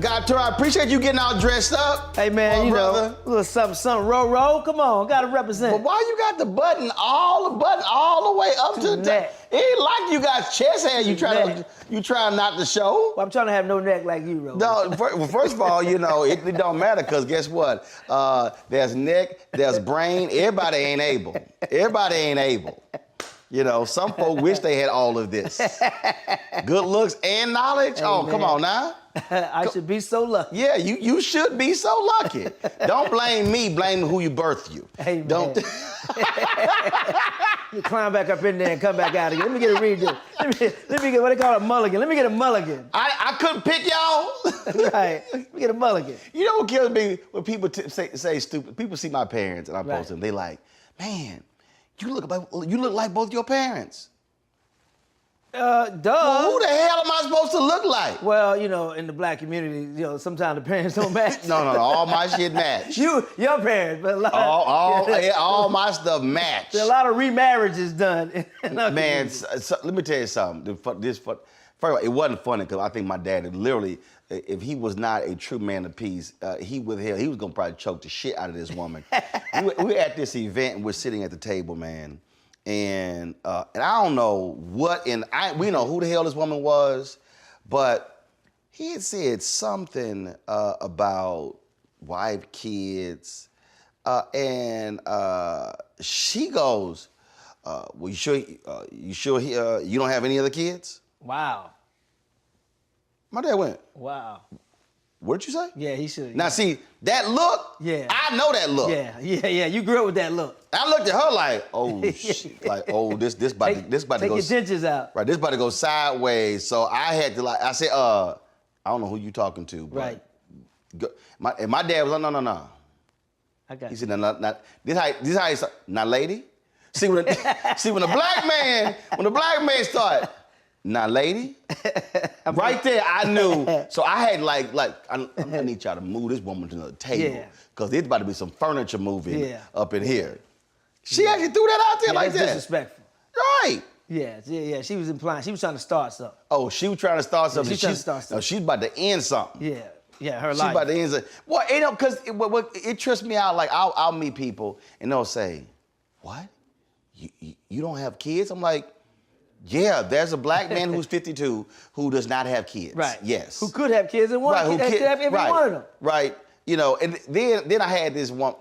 Guy Torry, I appreciate you getting all dressed up. Hey man, brother. know, a little something, roll. Come on, gotta represent. But why you got the button all the way up to the neck? It ain't like you got chest hair. You trying not to show. Well, I'm trying to have no neck like you, Roland. No, well, first of all, you know it don't matter because guess what? There's neck, there's brain. Everybody ain't able. Everybody ain't able. You know, some folk wish they had all of this. Good looks and knowledge. Hey, oh, man. Come on now. I should be so lucky. Yeah, you should be so lucky. Don't blame me, blame who you birthed you. Hey, man. Don't. You climb back up in there and come back out again. Let me get a redo. Let me get what they call a mulligan. Let me get a mulligan. I couldn't pick y'all. Right. Let me get a mulligan. You know what kills me when people say stupid? People see my parents and I post them. They like, man, you look like both your parents. Duh. Well, who the hell am I supposed to look like? Well, you know, in the black community, you know, sometimes the parents don't match. No, all my shit match. Your parents, but a lot all my stuff match. There's a lot of remarriages done. Man, let me tell you something. First of all, it wasn't funny because I think my dad literally, if he was not a true man of peace, he was gonna probably choke the shit out of this woman. we were at this event and we're sitting at the table, man. And I don't know what, we know who the hell this woman was, but he had said something about wife, kids, and she goes, "Well, you sure you don't have any other kids?" Wow. My dad went, "Wow." What did you say? Yeah, he should. Now see, that look, yeah. I know that look. Yeah, you grew up with that look. I looked at her like, oh shit, like, oh, this about to go. Take your dentures out. Right, this about to go sideways. So I had to I said, I don't know who you talking to, but right. My dad was like, no. I got he said, no, this how he started. Now, lady, see when the black man started. Now, lady, right there, I knew. So I had I need y'all to move this woman to the table because there's about to be some furniture moving up in here. She actually threw that out there like that. Disrespectful. Right. Yeah. She was implying she was trying to start something. Oh, she was trying to start something. She's trying to start something. No, she's about to end something. Yeah, her life. She's about to end something. Well, you know, because it trips me out. Like I'll meet people and they'll say, "What? You don't have kids?" I'm like, yeah, there's a black man who's 52 who does not have kids. Right. Yes. Who could have kids and could have every one of them. Right. You know, and then I had this one,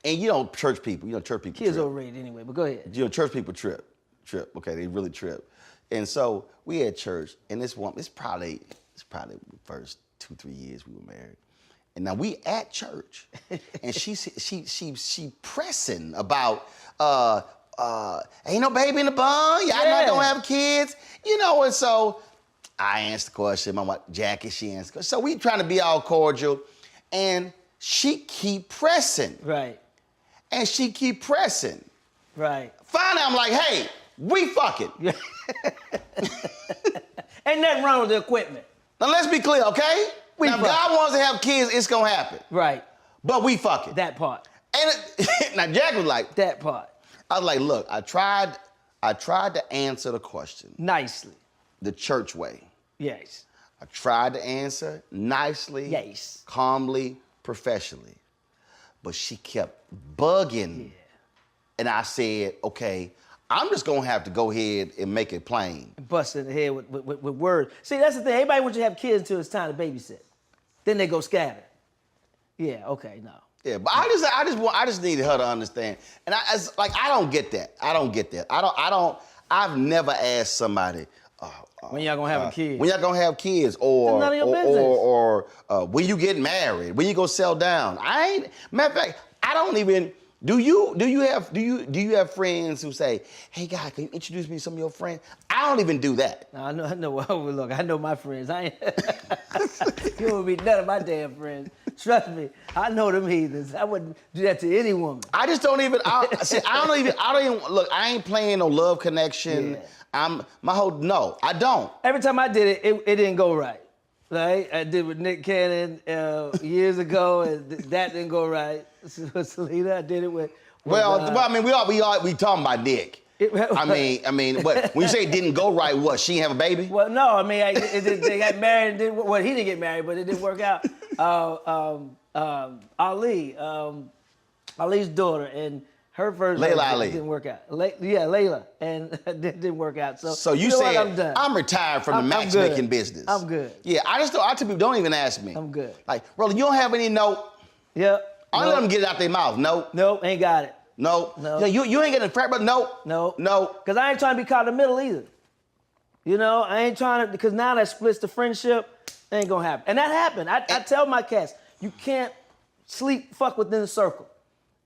and church people Kids trip. overrated anyway, but go ahead. Church people trip. Okay, they really trip. And so we had church, and this one, it's probably the first 2-3 years we were married. And now we at church, and she pressing about ain't no baby in the bun. Y'all not gonna have kids, And so I answered the question. My wife Jackie, she answered the question. So we trying to be all cordial, and she keep pressing. Right. And she keep pressing. Right. Finally, I'm like, hey, we fucking. Ain't nothing wrong with the equipment. Now let's be clear, okay? Now, if God wants to have kids, it's gonna happen. Right. But we fucking. That part. And now Jack was like. That part. I was like, look, I tried to answer the question. Nicely. The church way. Yes. I tried to answer nicely. Yes. Calmly, professionally. But she kept bugging. Yeah. And I said, okay, I'm just gonna have to go ahead and make it plain. Bust in the head with words. See, that's the thing. Everybody wants you to have kids until it's time to babysit. Then they go scatter. Yeah, okay, no. Yeah, but I just needed her to understand. And I don't get that. I've never asked somebody when y'all gonna have a kid. When y'all gonna have kids, or none of your business. or when you get married, when you go sell down. Matter of fact, I don't even. Do you have friends who say, "Hey, guy, can you introduce me to some of your friends?" I don't even do that. I know. Look, I know my friends. You won't be none of my damn friends. Trust me, I know them heathens. I wouldn't do that to any woman. I just don't even. Look, I ain't playing no love connection. Yeah. No, I don't. Every time I did it didn't go right. Right? I did with Nick Cannon years ago, and that didn't go right. Selena, I did it with. Well, I mean, we talking about Nick. I mean, what? When you say it didn't go right, what? She didn't have a baby? Well, no, I mean, they got married. Well, he didn't get married, but it didn't work out. Ali's daughter, and her first Layla didn't work out. Layla, and it didn't work out. So you know said, I'm done. I'm retired from the matchmaking business. I'm good. Yeah, I tell people, don't even ask me. I'm good. Like, Roland, you don't have any note? Yep. I let them get it out their mouth. Nope. Nope, ain't got it. No. No. You ain't getting a frat, but no. No. No. Because I ain't trying to be caught in the middle either. You know, I ain't trying to, because now that splits the friendship, it ain't gonna happen. And that happened. I tell my cats, you can't fuck within the circle.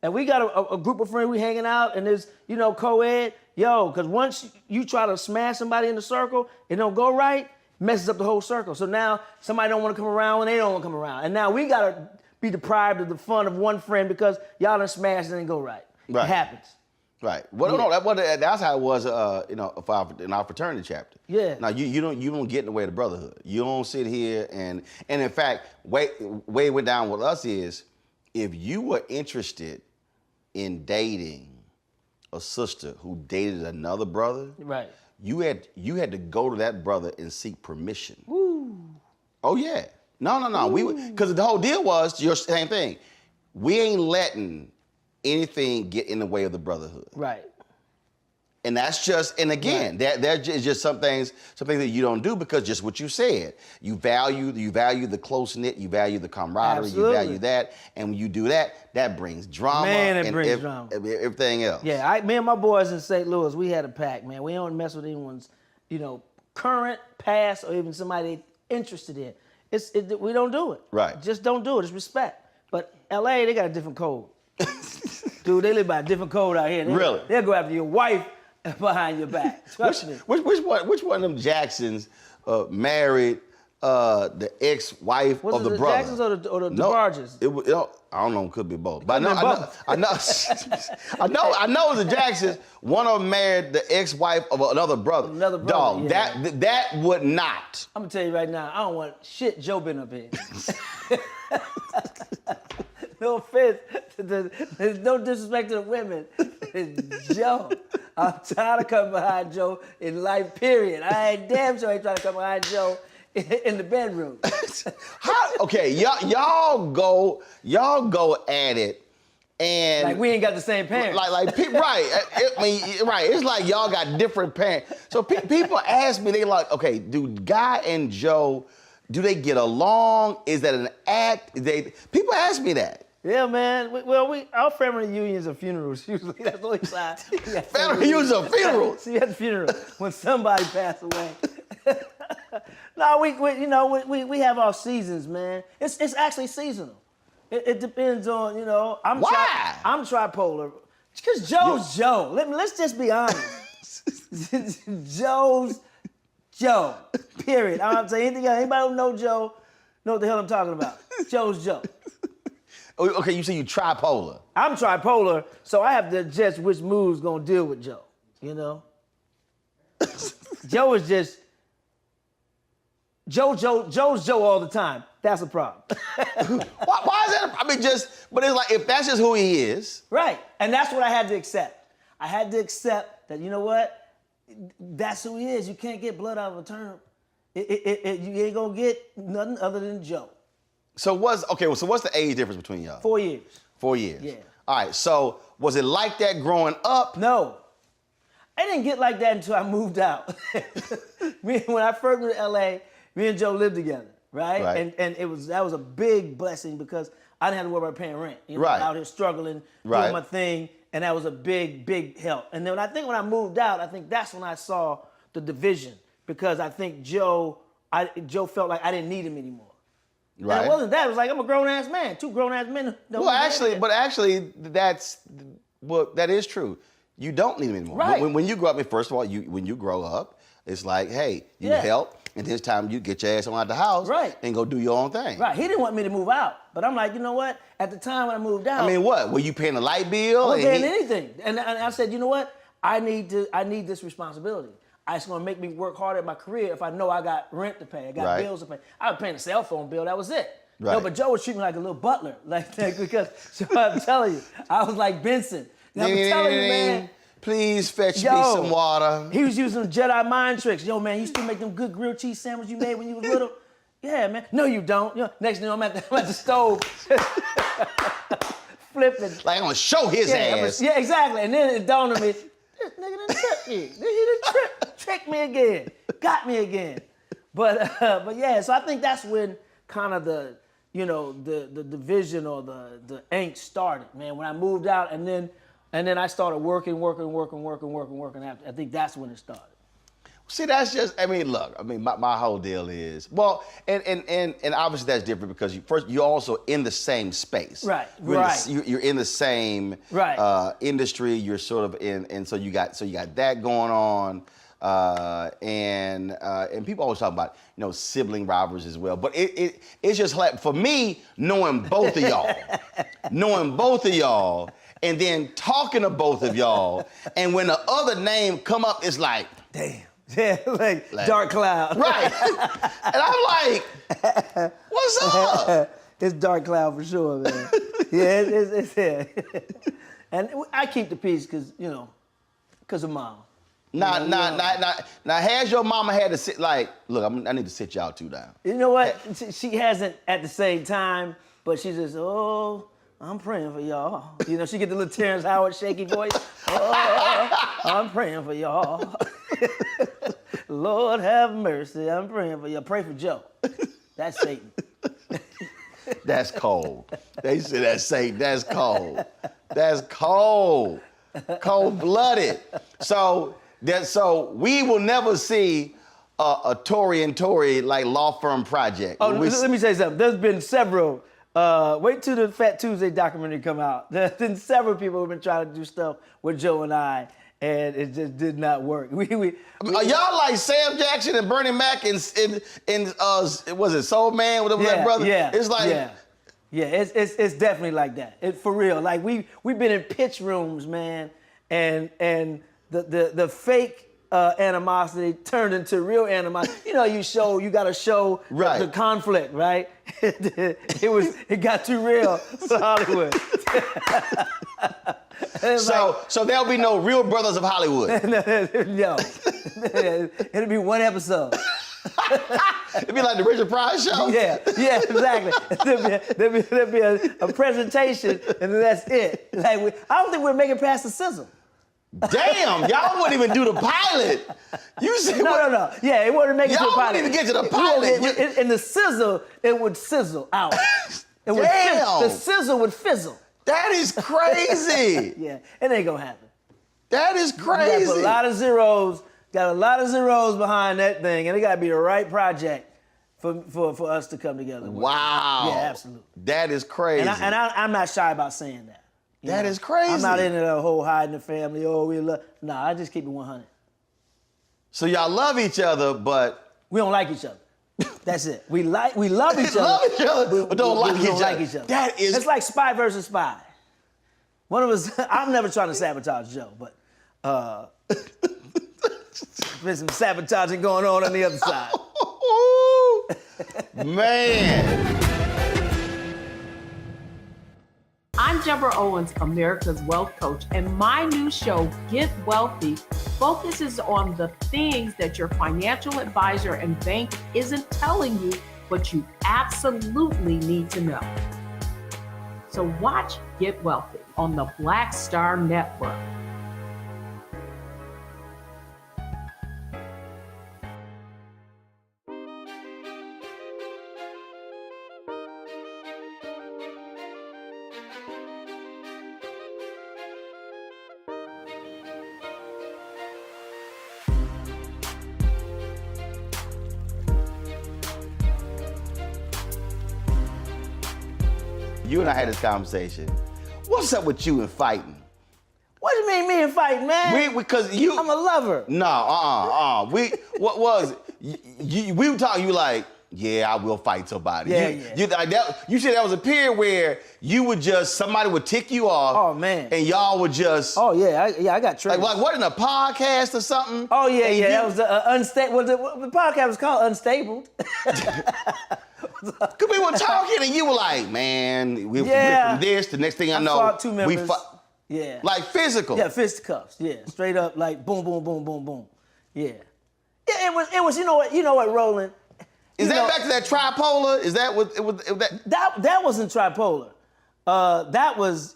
And we got a group of friends, we hanging out, and there's, co-ed. Because once you try to smash somebody in the circle, it don't go right, messes up the whole circle. So now somebody don't want to come around when they don't want to come around. And now we gotta be deprived of the fun of one friend because y'all done smashed and it didn't go right. Right. It happens. Right. Well, no, that's how it was, in our fraternity chapter. Yeah. Now you don't get in the way of the brotherhood. You don't sit here and in fact, way it went down with us is, if you were interested in dating a sister who dated another brother, right, you had to go to that brother and seek permission. Woo. Oh yeah. No. Because the whole deal was your same thing. We ain't letting anything get in the way of the brotherhood. Right. And that's just, and again, there's just some things that you don't do because just what you said. You value the close-knit, you value the camaraderie, Absolutely. You value that, and when you do that, that brings drama. Man, it brings drama. Everything else. Yeah, me and my boys in St. Louis, we had a pact, man. We don't mess with anyone's, current, past, or even somebody interested in. We don't do it. Right. Just don't do it. It's respect. But LA, they got a different code. Dude, they live by a different code out here. Really? They'll go after your wife behind your back. Trust me. Which one of them Jacksons married the ex-wife of the the brother? Jacksons or the DeBarges? I don't know. It could be both. But I know. I know the Jacksons. One of them married the ex-wife of another brother. Another brother. Dog. Yeah. That would not. I'm gonna tell you right now. I don't want shit Joe been up here. No offense. There's no disrespect to the women. It's Joe. I'm tired of coming behind Joe in life, period. I ain't damn sure ain't trying to come behind Joe in the bedroom. Okay, y'all go at it, and like we ain't got the same parents. Right. Right. It's like y'all got different parents. So people ask me, they like, okay, do Guy and Joe, do they get along? Is that an act? People ask me that. Yeah, man. Our family reunions are funerals. Usually, that's the only side. Family reunions are funerals. See, at the funeral when somebody passed away. No, we have our seasons, man. It's actually seasonal. It depends on Why? I'm tripolar because Joe's Joe. Let's just be honest. Joe's Joe. Period. I don't say anything else. Anybody who know Joe know what the hell I'm talking about. Joe's Joe. Okay, you say you tripolar. I'm tripolar, so I have to adjust which move's gonna deal with Joe. Joe is just Joe's Joe all the time. That's a problem. Why is that? But it's like, if that's just who he is. Right, and that's what I had to accept. I had to accept that, you know what? That's who he is. You can't get blood out of a turnip. You ain't gonna get nothing other than Joe. So what's the age difference between y'all? 4 years. 4 years. Yeah. All right. So was it like that growing up? No. I didn't get like that until I moved out. When I first moved to LA, me and Joe lived together, right? And that was a big blessing because I didn't have to worry about paying rent. Right. Out here struggling, doing my thing, and that was a big, big help. And then when I moved out, I think that's when I saw the division because I think Joe felt like I didn't need him anymore. Right. And it wasn't that. It was like, I'm a grown-ass man. 2 grown-ass men. That is true. You don't need him anymore. Right. When you grow up, first of all, when you grow up, it's like, hey, you help, and this time you get your ass on out the house and go do your own thing. Right. He didn't want me to move out. But I'm like, you know what? At the time when I moved out. I mean, what? Were you paying a light bill? I wasn't paying anything. And I said, you know what? I need this responsibility. It's going to make me work harder at my career if I know I got rent to pay, I got bills to pay. I was paying a cell phone bill, that was it. Right. No, but Joe was treating me like a little butler, because so I'm telling you, I was like Benson. And I'm telling you, man. Please fetch me Yo, some water. He was using Jedi mind tricks. Yo, man, you still make them good grilled cheese sandwiches you made when you was little? Yeah, man. No, you don't. You know, next thing I'm at the stove. Flipping. Like I'm gonna show his ass. Yeah, exactly. And then it dawned on me, this nigga done tricked me. He done tricked me again. Got me again. But yeah, so I think that's when kind of the division or the angst started, man. When I moved out and then I started working after. I think that's when it started. See, that's just, my whole deal is, well, and obviously that's different because you're also in the same space. Right, You're in the same industry, you're sort of in, and so you got that going on, and people always talk about, sibling rivalries as well, but it's just like, for me, knowing both of y'all, and then talking to both of y'all, and when the other name come up, it's like, damn. Yeah, like dark cloud. Right. And I'm like, what's up? It's dark cloud for sure, man. Yeah, it's yeah. And I keep the peace because of mom. Now, has your mama had to sit, like, look, I need to sit y'all two down. You know what? She hasn't at the same time, but she just, I'm praying for y'all. She get the little Terrence Howard shaky voice. I'm praying for y'all. Lord have mercy, I'm praying for you. Pray for Joe. That's Satan. That's cold. They say that's Satan. That's cold. That's cold. Cold-blooded. So we will never see a Torry and Torry like law firm project. Oh, let me say something. There's been several. Wait till the Fat Tuesday documentary come out. There's been several people who've been trying to do stuff with Joe and I. And it just did not work. Are y'all like Sam Jackson and Bernie Mac and was it Soul Man, whatever that brother? Yeah. It's like it's definitely like that. For real. Like we've been in pitch rooms, man, and the fake animosity turned into real animosity. You gotta show the conflict, right? It got too real for Hollywood. So there'll be no Real Brothers of Hollywood. No. It'll be one episode. It'd be like the Richard Pryor show. Yeah, exactly. There'll be a presentation, and then that's it. Like I don't think we're making past the sizzle. Damn, y'all wouldn't even do the pilot. You said no. Yeah, it wouldn't make it to the pilot. Y'all wouldn't even get to the pilot. In the sizzle, it would sizzle out. Damn. The sizzle would fizzle. That is crazy. Yeah, it ain't gonna happen. That is crazy. You got a lot of zeros. Got a lot of zeros behind that thing, and it gotta be the right project for us to come together. Wow. Yeah, absolutely. That is crazy. And I'm not shy about saying that. That is crazy. I'm not into the whole hiding the family. We love. Nah, I just keep it 100. So y'all love each other, but we don't like each other. That's it. We love each other. Love each other, but don't like each other. That is. It's like spy versus spy. One of us. I'm never trying to sabotage Joe, but there's some sabotaging going on the other side. Man. I'm Deborah Owens, America's Wealth Coach, and my new show, Get Wealthy, focuses on the things that your financial advisor and bank isn't telling you, but you absolutely need to know. So watch Get Wealthy on the Black Star Network. You and I had this conversation. What's up with you and fighting? What do you mean me and fighting, man? Because you. I'm a lover. No, what was it? We were talking. You like, yeah, I will fight somebody. You said that was a period where you would somebody would tick you off. Oh man. And y'all would just. Oh yeah, I got triggers. Like what in a podcast or something? Oh yeah. That was unstable. The podcast was called Unstable. Cause we were talking and you were like, man, we went from this. The next thing I know, fought two members. Yeah. Like physical. Yeah, fisticuffs. Yeah, straight up like boom, boom, boom, boom, boom. Yeah. Yeah, it was. You know what, Roland. Is that back to that tripolar? Is that what it was? That wasn't tripolar. That was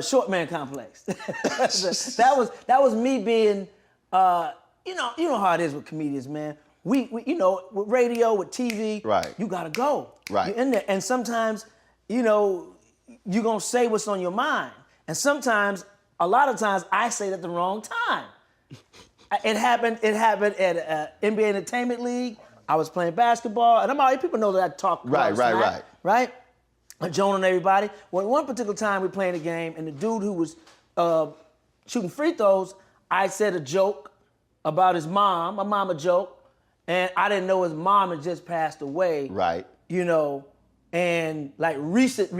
short man complex. that was me being you know how it is with comedians, man. We with radio, with TV, right. You gotta go. Right. You're in there. And sometimes, you're gonna say what's on your mind. And sometimes, a lot of times, I say it at the wrong time. It happened at NBA Entertainment League. I was playing basketball, and people know that I talk. Right. Joan and everybody. Well, one particular time we playing a game, and the dude who was shooting free throws, I said a joke about his mom, my mama joke, and I didn't know his mom had just passed away. Right. And like recent,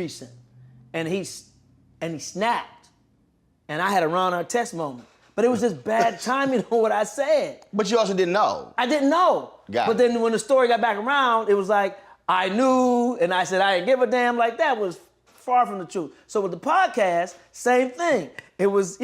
and he snapped, and I had a Ron Artest moment. But it was just bad timing on what I said. But you also didn't know. I didn't know. But then when the story got back around, it was like, I knew, and I said I didn't give a damn. Like, that was far from the truth. So with the podcast, same thing. It was,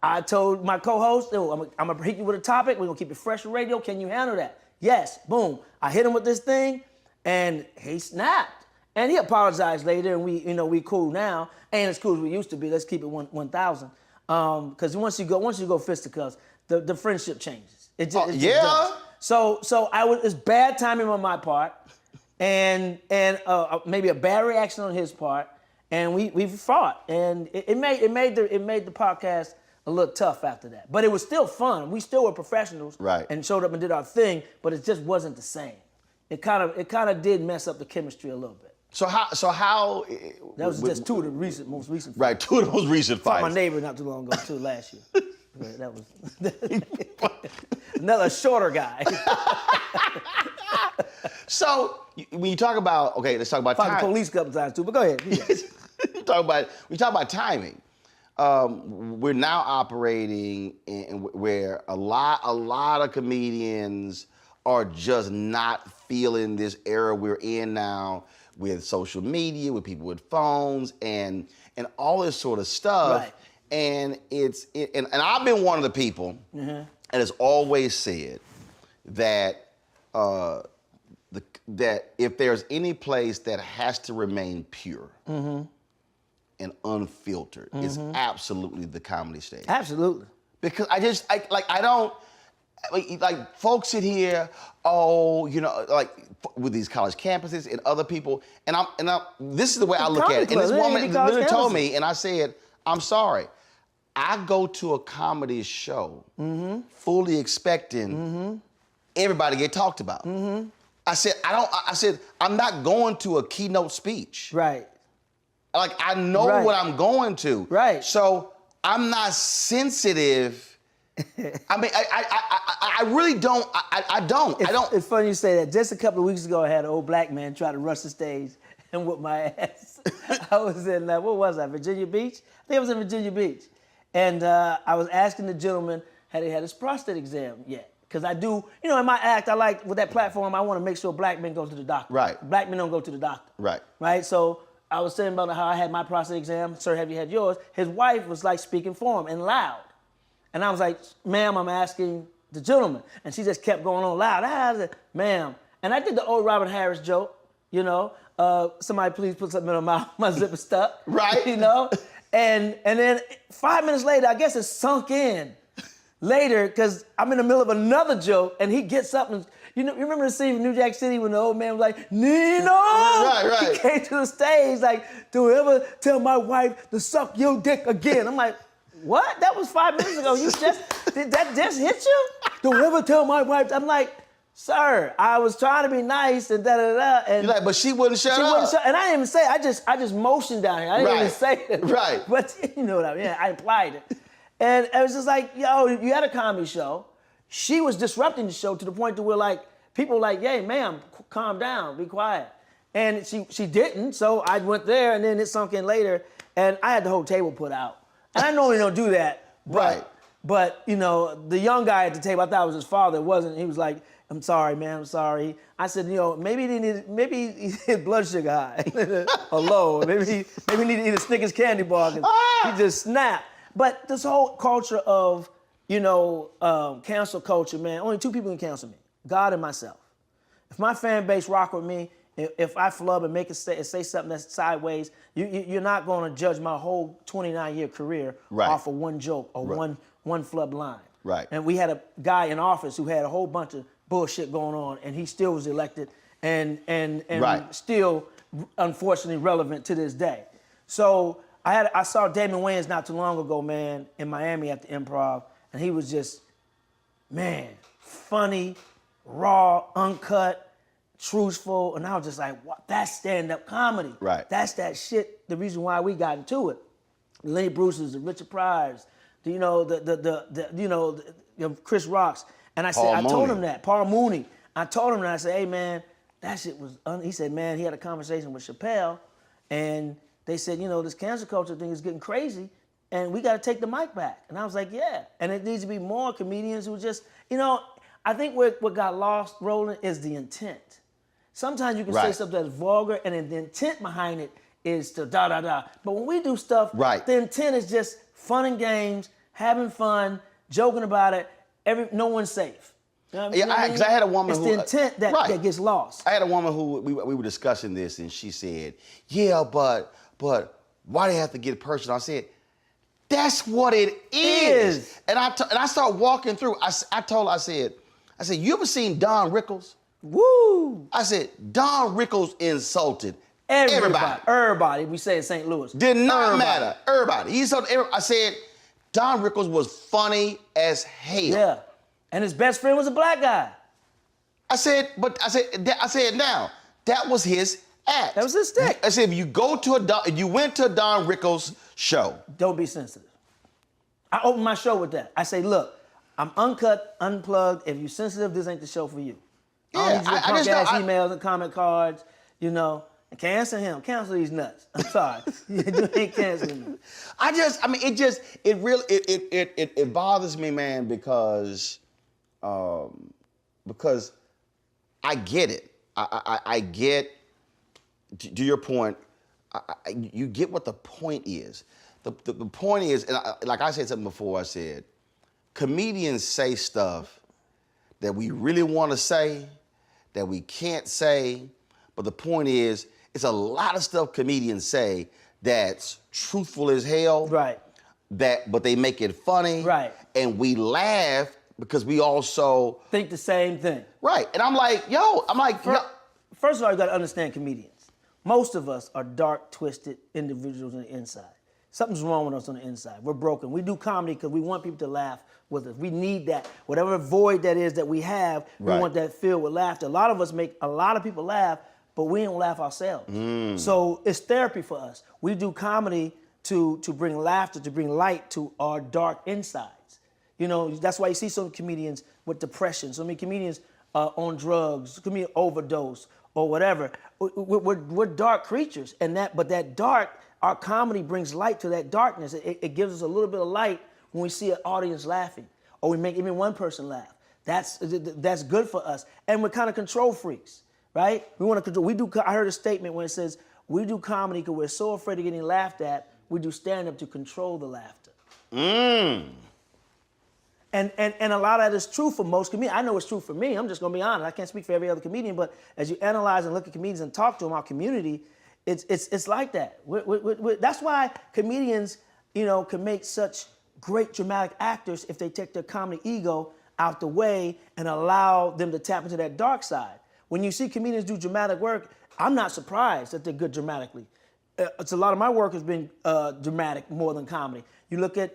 I told my co-host, I'm gonna hit you with a topic. We're gonna keep it fresh on radio. Can you handle that? Yes. Boom. I hit him with this thing, and he snapped. And he apologized later, and we cool now. Ain't as cool as we used to be. Let's keep it 1,000. Because once you go fisticuffs, the friendship changes. It just does. So it's bad timing on my part, and maybe a bad reaction on his part, and we fought, and it made the podcast a little tough after that. But it was still fun. We still were professionals, right? And showed up and did our thing, but it just wasn't the same. It kind of did mess up the chemistry a little bit. So how? That was just two of the most recent. Fights. Right, two of the most recent fights. My neighbor not too long ago too, last year. That was another shorter guy. So when you talk about let's talk about time. time. The police a couple times too, but go ahead. we talk about timing. We're now operating where a lot of comedians are just not feeling this era we're in now, with social media, with people with phones, and all this sort of stuff. Right. And and I've been one of the people that has always said that that if there's any place that has to remain pure and unfiltered, it's absolutely the comedy stage. Absolutely. Because I don't. Like folks sit here, like with these college campuses and other people, and I'm this is the way I look at it. And this woman literally told me, and I said, I'm sorry. I go to a comedy show fully expecting everybody to get talked about. I said, I'm not going to a keynote speech. Right. Like, I know what I'm going to. Right. So I'm not sensitive. I mean, I really don't. I don't. It's funny you say that. Just a couple of weeks ago, I had an old black man try to rush the stage and whoop my ass. I was in, what was I, Virginia Beach? I think I was in Virginia Beach. And I was asking the gentleman, had he had his prostate exam yet? Because I do, in my act, I like, with that platform, I want to make sure black men go to the doctor. Right. Black men don't go to the doctor. Right. Right? So I was saying about how I had my prostate exam. Sir, have you had yours? His wife was like speaking for him and loud. And I was like, ma'am, I'm asking the gentleman. And she just kept going on loud. I said, ma'am. And I did the old Robert Harris joke, somebody please put something in my mouth, my zipper stuck. Right. And then 5 minutes later, I guess it sunk in later, because I'm in the middle of another joke, and he gets up and, you remember the scene in New Jack City when the old man was like, Nino! Right. He came to the stage like, don't ever tell my wife to suck your dick again. I'm like, what? That was 5 minutes ago. Did that just hit you? Don't ever tell my wife. I'm like, sir, I was trying to be nice and da-da-da. And you're like, but she wouldn't shut up. And I didn't even say it. I just motioned down here. I didn't even say it. Right. But you know what I mean. I implied it. And it was just like, yo, you had a comedy show. She was disrupting the show to the point to where, like, people were like, hey, ma'am, calm down, be quiet. And she didn't, so I went there, and then it sunk in later, and I had the whole table put out. And I normally don't do that, But, you know, the young guy at the table, I thought it was his father. It wasn't. He was like, I'm sorry, man, I'm sorry. I said, you know, maybe his blood sugar high or low. Maybe he need to eat a Snickers candy bar because he just snapped. But this whole culture of, you know, cancel culture, man, only two people can cancel me, God and myself. If my fan base rock with me, if I flub and make it say something that's sideways, you're not going to judge my whole 29-year career off of one joke or one flub line. Right. And we had a guy in office who had a whole bunch of bullshit going on, and he still was elected and still, unfortunately, relevant to this day. So I saw Damon Wayans not too long ago, man, in Miami at the Improv, and he was just, man, funny, raw, uncut, truthful, and I was just like, what? That's stand-up comedy. Right. That's that shit. The reason why we got into it. Lenny Bruce's, the Richard Pryor's, you know, the Chris Rock's, and I told him that. Paul Mooney. I told him that. I said, hey man, that shit was. He said, man, he had a conversation with Chappelle, and they said, you know, this cancel culture thing is getting crazy, and we got to take the mic back. And I was like, yeah. And it needs to be more comedians who just, you know, I think what got lost, Roland, is the intent. Sometimes you can say something that's vulgar, and then the intent behind it is to da-da-da. But when we do stuff, the intent is just fun and games, having fun, joking about it. No one's safe. You know what I mean? Because I had a woman it's the intent that gets lost. I had a woman who, we were discussing this, and she said, yeah, but why do they have to get personal? I said, that's what it is. And I started walking through. I told her, I said, you ever seen Don Rickles? Woo! I said, Don Rickles insulted Everybody. We say in St. Louis. Did not matter. Everybody. He insulted everybody. I said, Don Rickles was funny as hell. Yeah. And his best friend was a black guy. I said, now, that was his act. That was his stick. I said, if you went to a Don Rickles show. Don't be sensitive. I opened my show with that. I say, look, I'm uncut, unplugged. If you're sensitive, this ain't the show for you. Yeah, I just ass emails and comment cards, you know. And cancel him. Cancel these nuts. I'm sorry. You ain't canceling me. It bothers me, man, because I get it. I get, to your point, you get what the point is. The point is, and like I said something before, I said, comedians say stuff that we really want to say, that we can't say, but the point is, it's a lot of stuff comedians say that's truthful as hell. Right. But they make it funny. Right. And we laugh because we also think the same thing. Right. And I'm like, first of all, you gotta understand comedians. Most of us are dark, twisted individuals on the inside. Something's wrong with us on the inside. We're broken. We do comedy because we want people to laugh with us. We need that. Whatever void that is that we have, we want that filled with laughter. A lot of us make a lot of people laugh, but we don't laugh ourselves. So it's therapy for us. We do comedy to bring laughter, to bring light to our dark insides. You know, that's why you see some comedians with depression, so many comedians on drugs, comedian overdose or whatever. We're dark creatures, but that dark, our comedy brings light to that darkness. It gives us a little bit of light when we see an audience laughing, or we make even one person laugh. That's good for us, and we're kind of control freaks. Right? We want to control. I heard a statement where it says, we do comedy because we're so afraid of getting laughed at, we do stand-up to control the laughter. And a lot of that is true for most comedians. I know it's true for me. I'm just going to be honest. I can't speak for every other comedian, but as you analyze and look at comedians and talk to them, our community, it's like that. That's why comedians, you know, can make such great dramatic actors if they take their comedy ego out the way and allow them to tap into that dark side. When you see comedians do dramatic work, I'm not surprised that they're good dramatically. It's a lot of my work has been dramatic more than comedy. You look at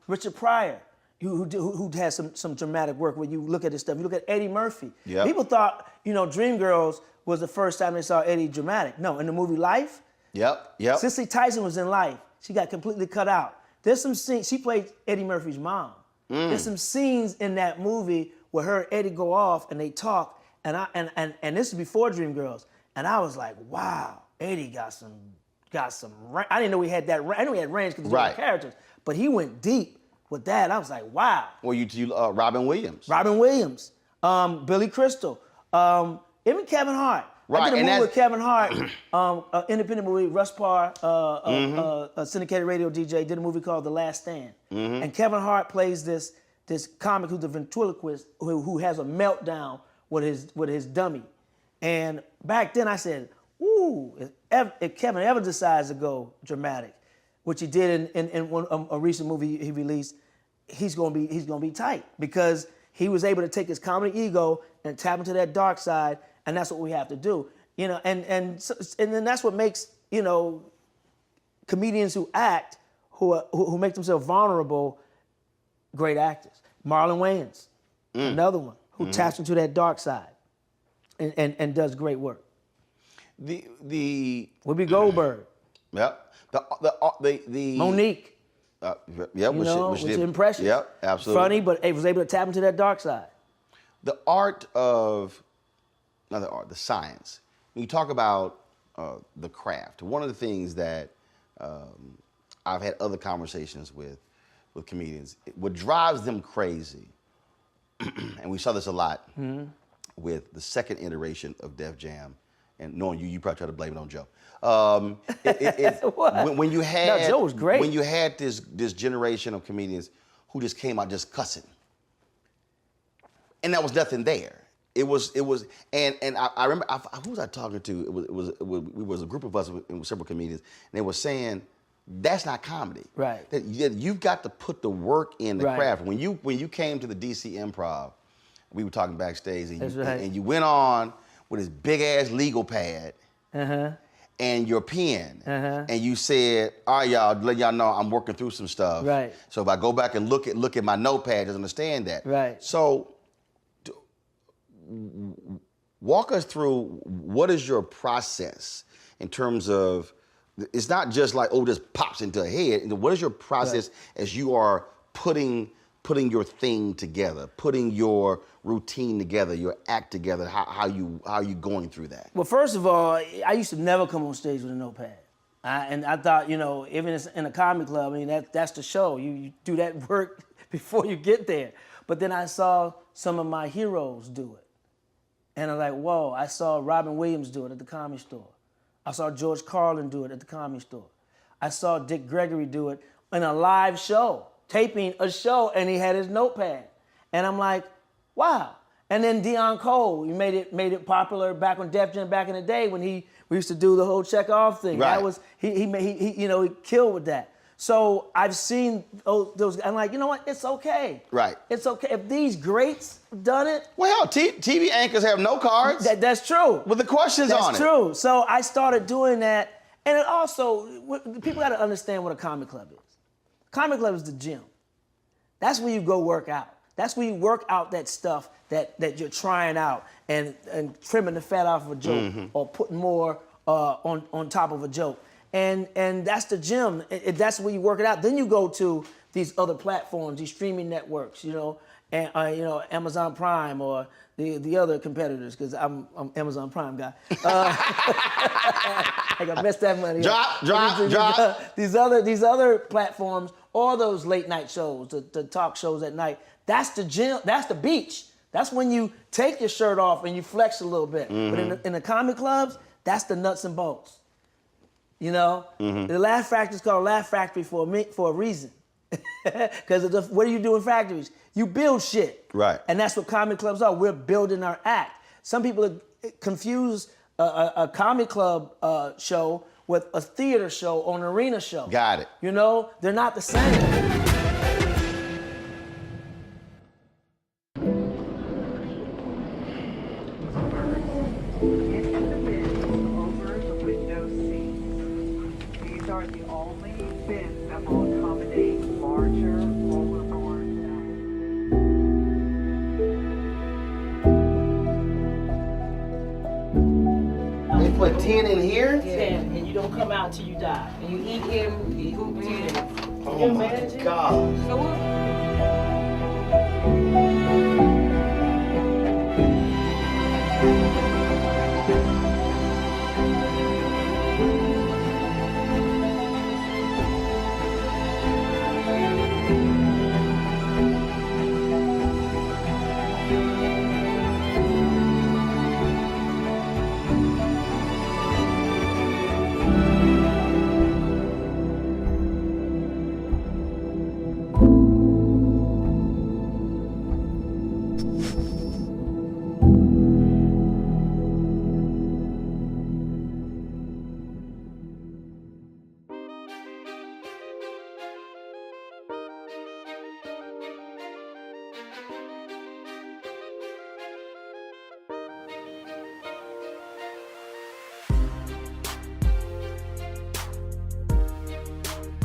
Richard Pryor, who has some dramatic work where you look at his stuff. You look at Eddie Murphy. Yep. People thought, you know, Dreamgirls was the first time they saw Eddie dramatic. No, in the movie Life, Cicely Tyson was in Life. She got completely cut out. There's some scenes, she played Eddie Murphy's mom. There's some scenes in that movie where her and Eddie go off and they talk. And this is before Dreamgirls, and I was like, wow, Eddie got some range. I didn't know he had that range. I knew he had range because of the characters, but he went deep. with that. I was like, wow. Well, you Robin Williams. Robin Williams, Billy Crystal, even Kevin Hart. Right, I did a and movie with Kevin Hart, independent movie. Russ Parr, a syndicated radio DJ, did a movie called The Last Stand. And Kevin Hart plays this comic who's a ventriloquist who has a meltdown with his dummy. And back then I said, ooh, if Kevin ever decides to go dramatic, which he did in a recent movie he released, he's gonna be tight because he was able to take his comedy ego and tap into that dark side. And that's what we have to do, and then that's what makes comedians who act, who make themselves vulnerable, great actors. Marlon Wayans, another one who taps into that dark side, and does great work. The Whoopi Goldberg. Yep. The Monique. Yeah, which impressions. Yep, absolutely. Funny, but it was able to tap into that dark side. The art of. Not the art, the science. When you talk about the craft, one of the things that I've had other conversations with comedians, what drives them crazy, and we saw this a lot with the second iteration of Def Jam, and knowing you probably try to blame it on Joe. When you had, no, Joe was great. When you had this generation of comedians who just came out just cussing, and there was nothing there. It was, and I remember who was I talking to? We was a group of us with several comedians, and they were saying that's not comedy. Right. That you've got to put the work in the Right. craft. When you came to the DC Improv, we were talking backstage, and, That's right. and you went on with this big ass legal pad and your pen, and you said, "All right, y'all, let y'all know I'm working through some stuff. Right. So if I go back and look at my notepad, just understand that. Right. So." Walk us through what is your process in terms of, it's not just like, oh, just pops into a head. What is your process as you are putting your thing together, putting your routine together, your act together? How you going through that? Well, first of all, I used to never come on stage with a notepad. And I thought, even in a comedy club, that's the show. You do that work before you get there. But then I saw some of my heroes do it. And I'm like, whoa, I saw Robin Williams do it at the Comedy Store. I saw George Carlin do it at the Comedy Store. I saw Dick Gregory do it in a live show, taping a show, and he had his notepad. And I'm like, wow. And then Dion Cole, he made it popular back on Def Jam back in the day when we used to do the whole check off thing. Right. That was he killed with that. So I've seen those. I'm like, you know what? It's okay. Right. It's okay if these greats done it. Well, TV anchors have no cards. That's true. With the questions on it. That's true. So I started doing that, and it also people got to understand what a comedy club is. Comedy club is the gym. That's where you go work out. That's where you work out that stuff that you're trying out and trimming the fat off of a joke or putting more on top of a joke. And that's the gym. That's where you work it out. Then you go to these other platforms, these streaming networks, and Amazon Prime or the other competitors, because I'm Amazon Prime guy. I got messed that money up. Drop. These other platforms, all those late night shows, the talk shows at night. That's the gym. That's the beach. That's when you take your shirt off and you flex a little bit. But in the comedy clubs, that's the nuts and bolts. The Laugh Factory is called Laugh Factory for a reason. Because what do you do in factories? You build shit. Right. And that's what comedy clubs are. We're building our act. Some people confuse a comedy club show with a theater show or an arena show. Got it. They're not the same. Are the only bins that will accommodate larger rollerboards. They put 10 in here? 10, and you don't come out till you die. And you eat him, you eat 10. Oh my God.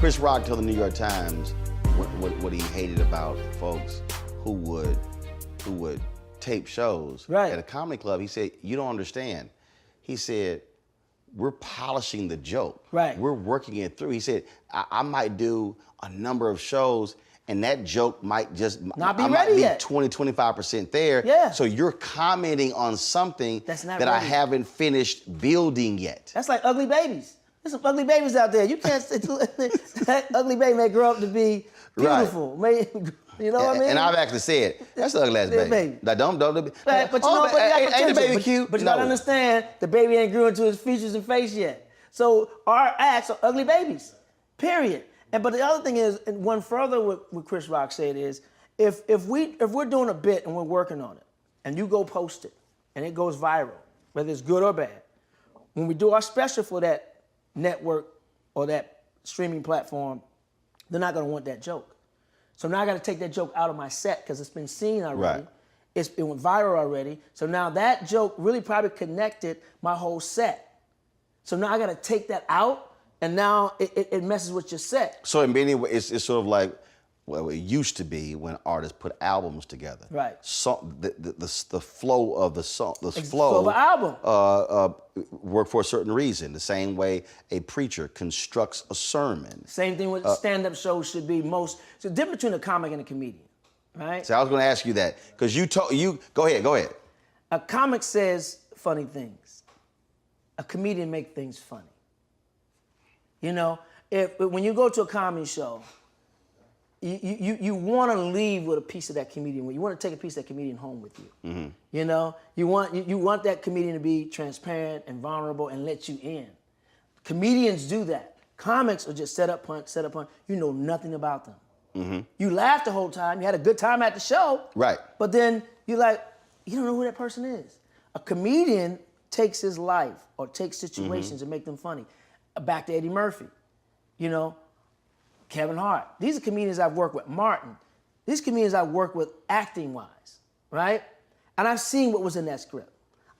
Chris Rock told the New York Times what he hated about folks who would tape shows at a comedy club. He said, you don't understand. He said, we're polishing the joke. Right. We're working it through. He said, I might do a number of shows and that joke might just not be I ready might be yet. 20-25% there. Yeah. So you're commenting on something That's not that I ready. haven't finished building yet. That's like ugly babies. There's some ugly babies out there. You can't. That ugly baby may grow up to be beautiful. May, you know what I mean? And I've actually said, that's an ugly ass baby. Like, don't. Right, but you know, but ain't the baby cute? But you gotta understand, the baby ain't grew into his features and face yet. So our acts are ugly babies. Period. But the other thing is, and one further what Chris Rock said is, if we're doing a bit and we're working on it, and you go post it, and it goes viral, whether it's good or bad, when we do our special for that network or that streaming platform, they're not gonna want that joke. So now I gotta take that joke out of my set because it's been seen already. Right. It went viral already. So now that joke really probably connected my whole set. So now I gotta take that out, and now it messes with your set. So in many ways, it's sort of like, well, it used to be when artists put albums together. Right. So the flow of the song, the flow of an album. Work for a certain reason. The same way a preacher constructs a sermon. Same thing with stand-up shows should be most. So the difference between a comic and a comedian, right? So I was going to ask you that because go ahead. A comic says funny things. A comedian makes things funny. You know, when you go to a comedy show, you want to leave with a piece of that comedian. You want to take a piece of that comedian home with you. Mm-hmm. You know, you want that comedian to be transparent and vulnerable and let you in. Comedians do that. Comics are just set up punch. You know nothing about them. Mm-hmm. You laughed the whole time. You had a good time at the show. Right. But then you're like, you don't know who that person is. A comedian takes his life or takes situations and make them funny. Back to Eddie Murphy. You know, Kevin Hart. These are comedians I've worked with. Martin. These comedians I've worked with acting-wise, right? And I've seen what was in that script.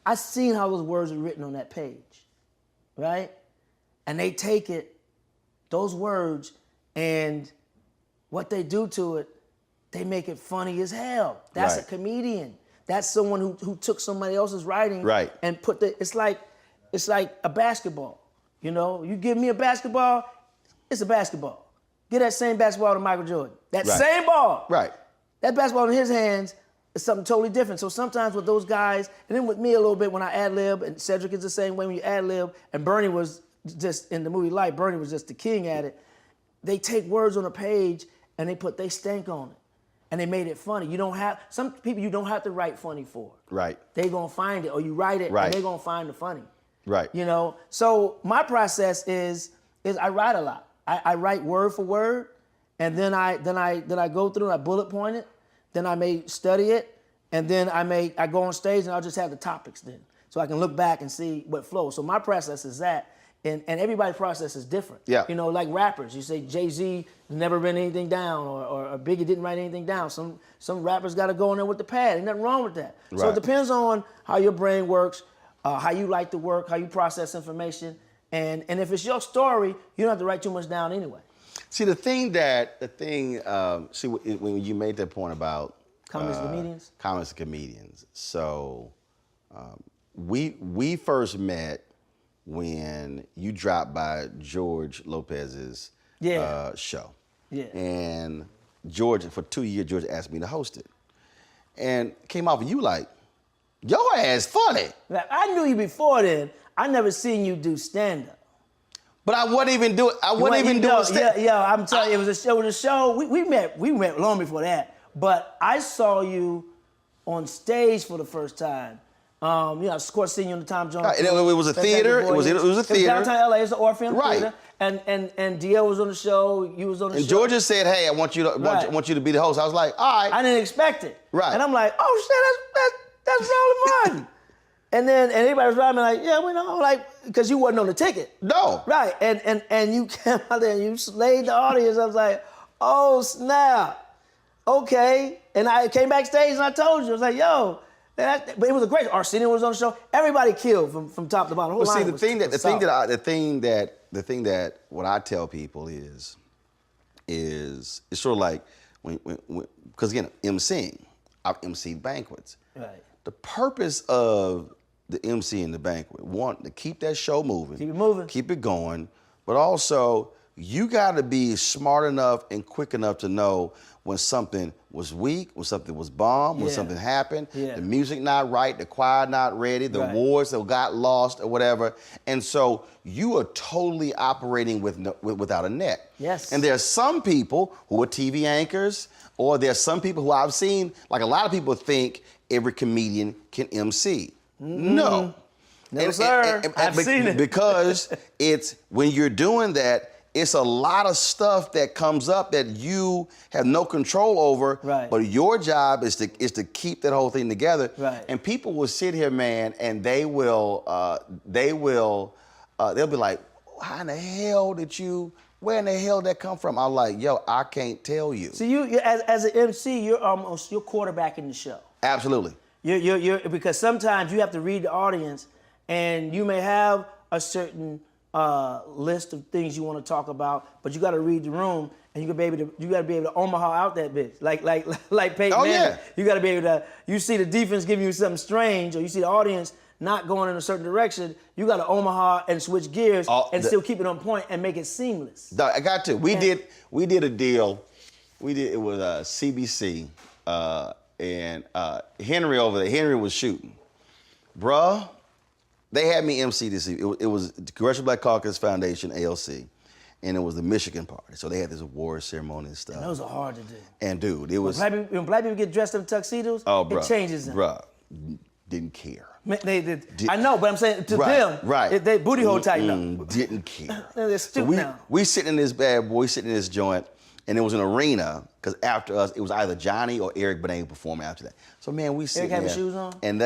I've seen how those words are written on that page, right? And they take those words, and what they do to it, they make it funny as hell. That's a comedian. That's someone who took somebody else's writing and put it's like a basketball. You know, you give me a basketball, it's a basketball. Give that same basketball to Michael Jordan. That same ball. Right. That basketball in his hands is something totally different. So sometimes with those guys, and then with me a little bit when I ad-lib, and Cedric is the same way when you ad-lib, and Bernie was just, in the movie Light, Bernie was just the king at it. They take words on a page and they stank on it. And they made it funny. Some people you don't have to write funny for. Right. They gonna find it, or you write it and they gonna find the funny. Right. You know, so my process is I write a lot. I write word for word, and then I go through and I bullet point it, then I may study it, and then I go on stage and I'll just have the topics then. So I can look back and see what flows. So my process is that. And everybody's process is different. Yeah. You know, like rappers, you say Jay-Z never written anything down, or Biggie didn't write anything down. Some rappers got to go in there with the pad. Ain't nothing wrong with that. Right. So it depends on how your brain works, how you like to work, how you process information, and if it's your story, you don't have to write too much down anyway. See, when you made that point about comics and comedians. So we first met when you dropped by George Lopez's show. Yeah. And George, for 2 years, George asked me to host it. And came off of you like, your ass funny. Like, I knew you before then. I never seen you do stand-up. But I wasn't even doing stand-up. Yeah, I'm telling you, it was a show. We met long before that. But I saw you on stage for the first time. Of course, seeing you on the Tom Jones. It was a theater. It was a theater. Downtown LA. It's an Orpheum Theater. And DL was on the show. You was on the show. And Georgia said, "Hey, I want you to be the host." I was like, "All right." I didn't expect it. Right. And I'm like, "Oh shit, that's Roland Martin." And everybody was around me like, "Yeah, we know," like, because you wasn't on the ticket. No. Right. And you came out there and you slayed the audience. I was like, "Oh snap, okay." And I came backstage and I told you, I was like, "Yo." But it was a great. Arsenio was on the show. Everybody killed from top to bottom. The thing that what I tell people is, is it's sort of like because again, emceeing, I've emceed banquets. Right. The purpose of the MC in the banquet, one, to keep that show moving. Keep it moving. Keep it going. But also, you gotta be smart enough and quick enough to know when something was weak, when something was bomb, when Yeah. something happened, Yeah. the music not right, the choir not ready, the Right. awards that got lost or whatever. And so you are totally operating without a net. Yes. And there are some people who are TV anchors, or there are some people who I've seen, like a lot of people think every comedian can MC. No. No, sir. I've seen it. Because it's, when you're doing that, it's a lot of stuff that comes up that you have no control over. Right. But your job is to keep that whole thing together. Right. And people will sit here, man, and they'll be like, how in the hell where in the hell did that come from? I'm like, yo, I can't tell you. So you as an MC, you're quarterbacking the show. Absolutely. You're because sometimes you have to read the audience, and you may have a certain list of things you want to talk about, but you got to read the room, and you got to be able to Omaha out that bitch, like Peyton Manning. Yeah. You got to be able to. You see the defense giving you something strange, or you see the audience not going in a certain direction. You got to Omaha and switch gears still keep it on point and make it seamless. I got to. We did a deal. It was CBC. And Henry over there, Henry was shooting. Bruh, they had me MC this evening. It was the Congressional Black Caucus Foundation, ALC, and it was the Michigan party. So they had this award ceremony and stuff. And those are hard to do. And dude, it was... When black people get dressed up in tuxedos, it changes them. Bruh, didn't care. I know, but I'm saying to them, they booty hole tighten up. Didn't care. They're stupid now. We sitting in this bad boy, sitting in this joint, and it was an arena, because after us, it was either Johnny or Eric Benet performing after that. So, man, we sitting there. Eric had his shoes on? And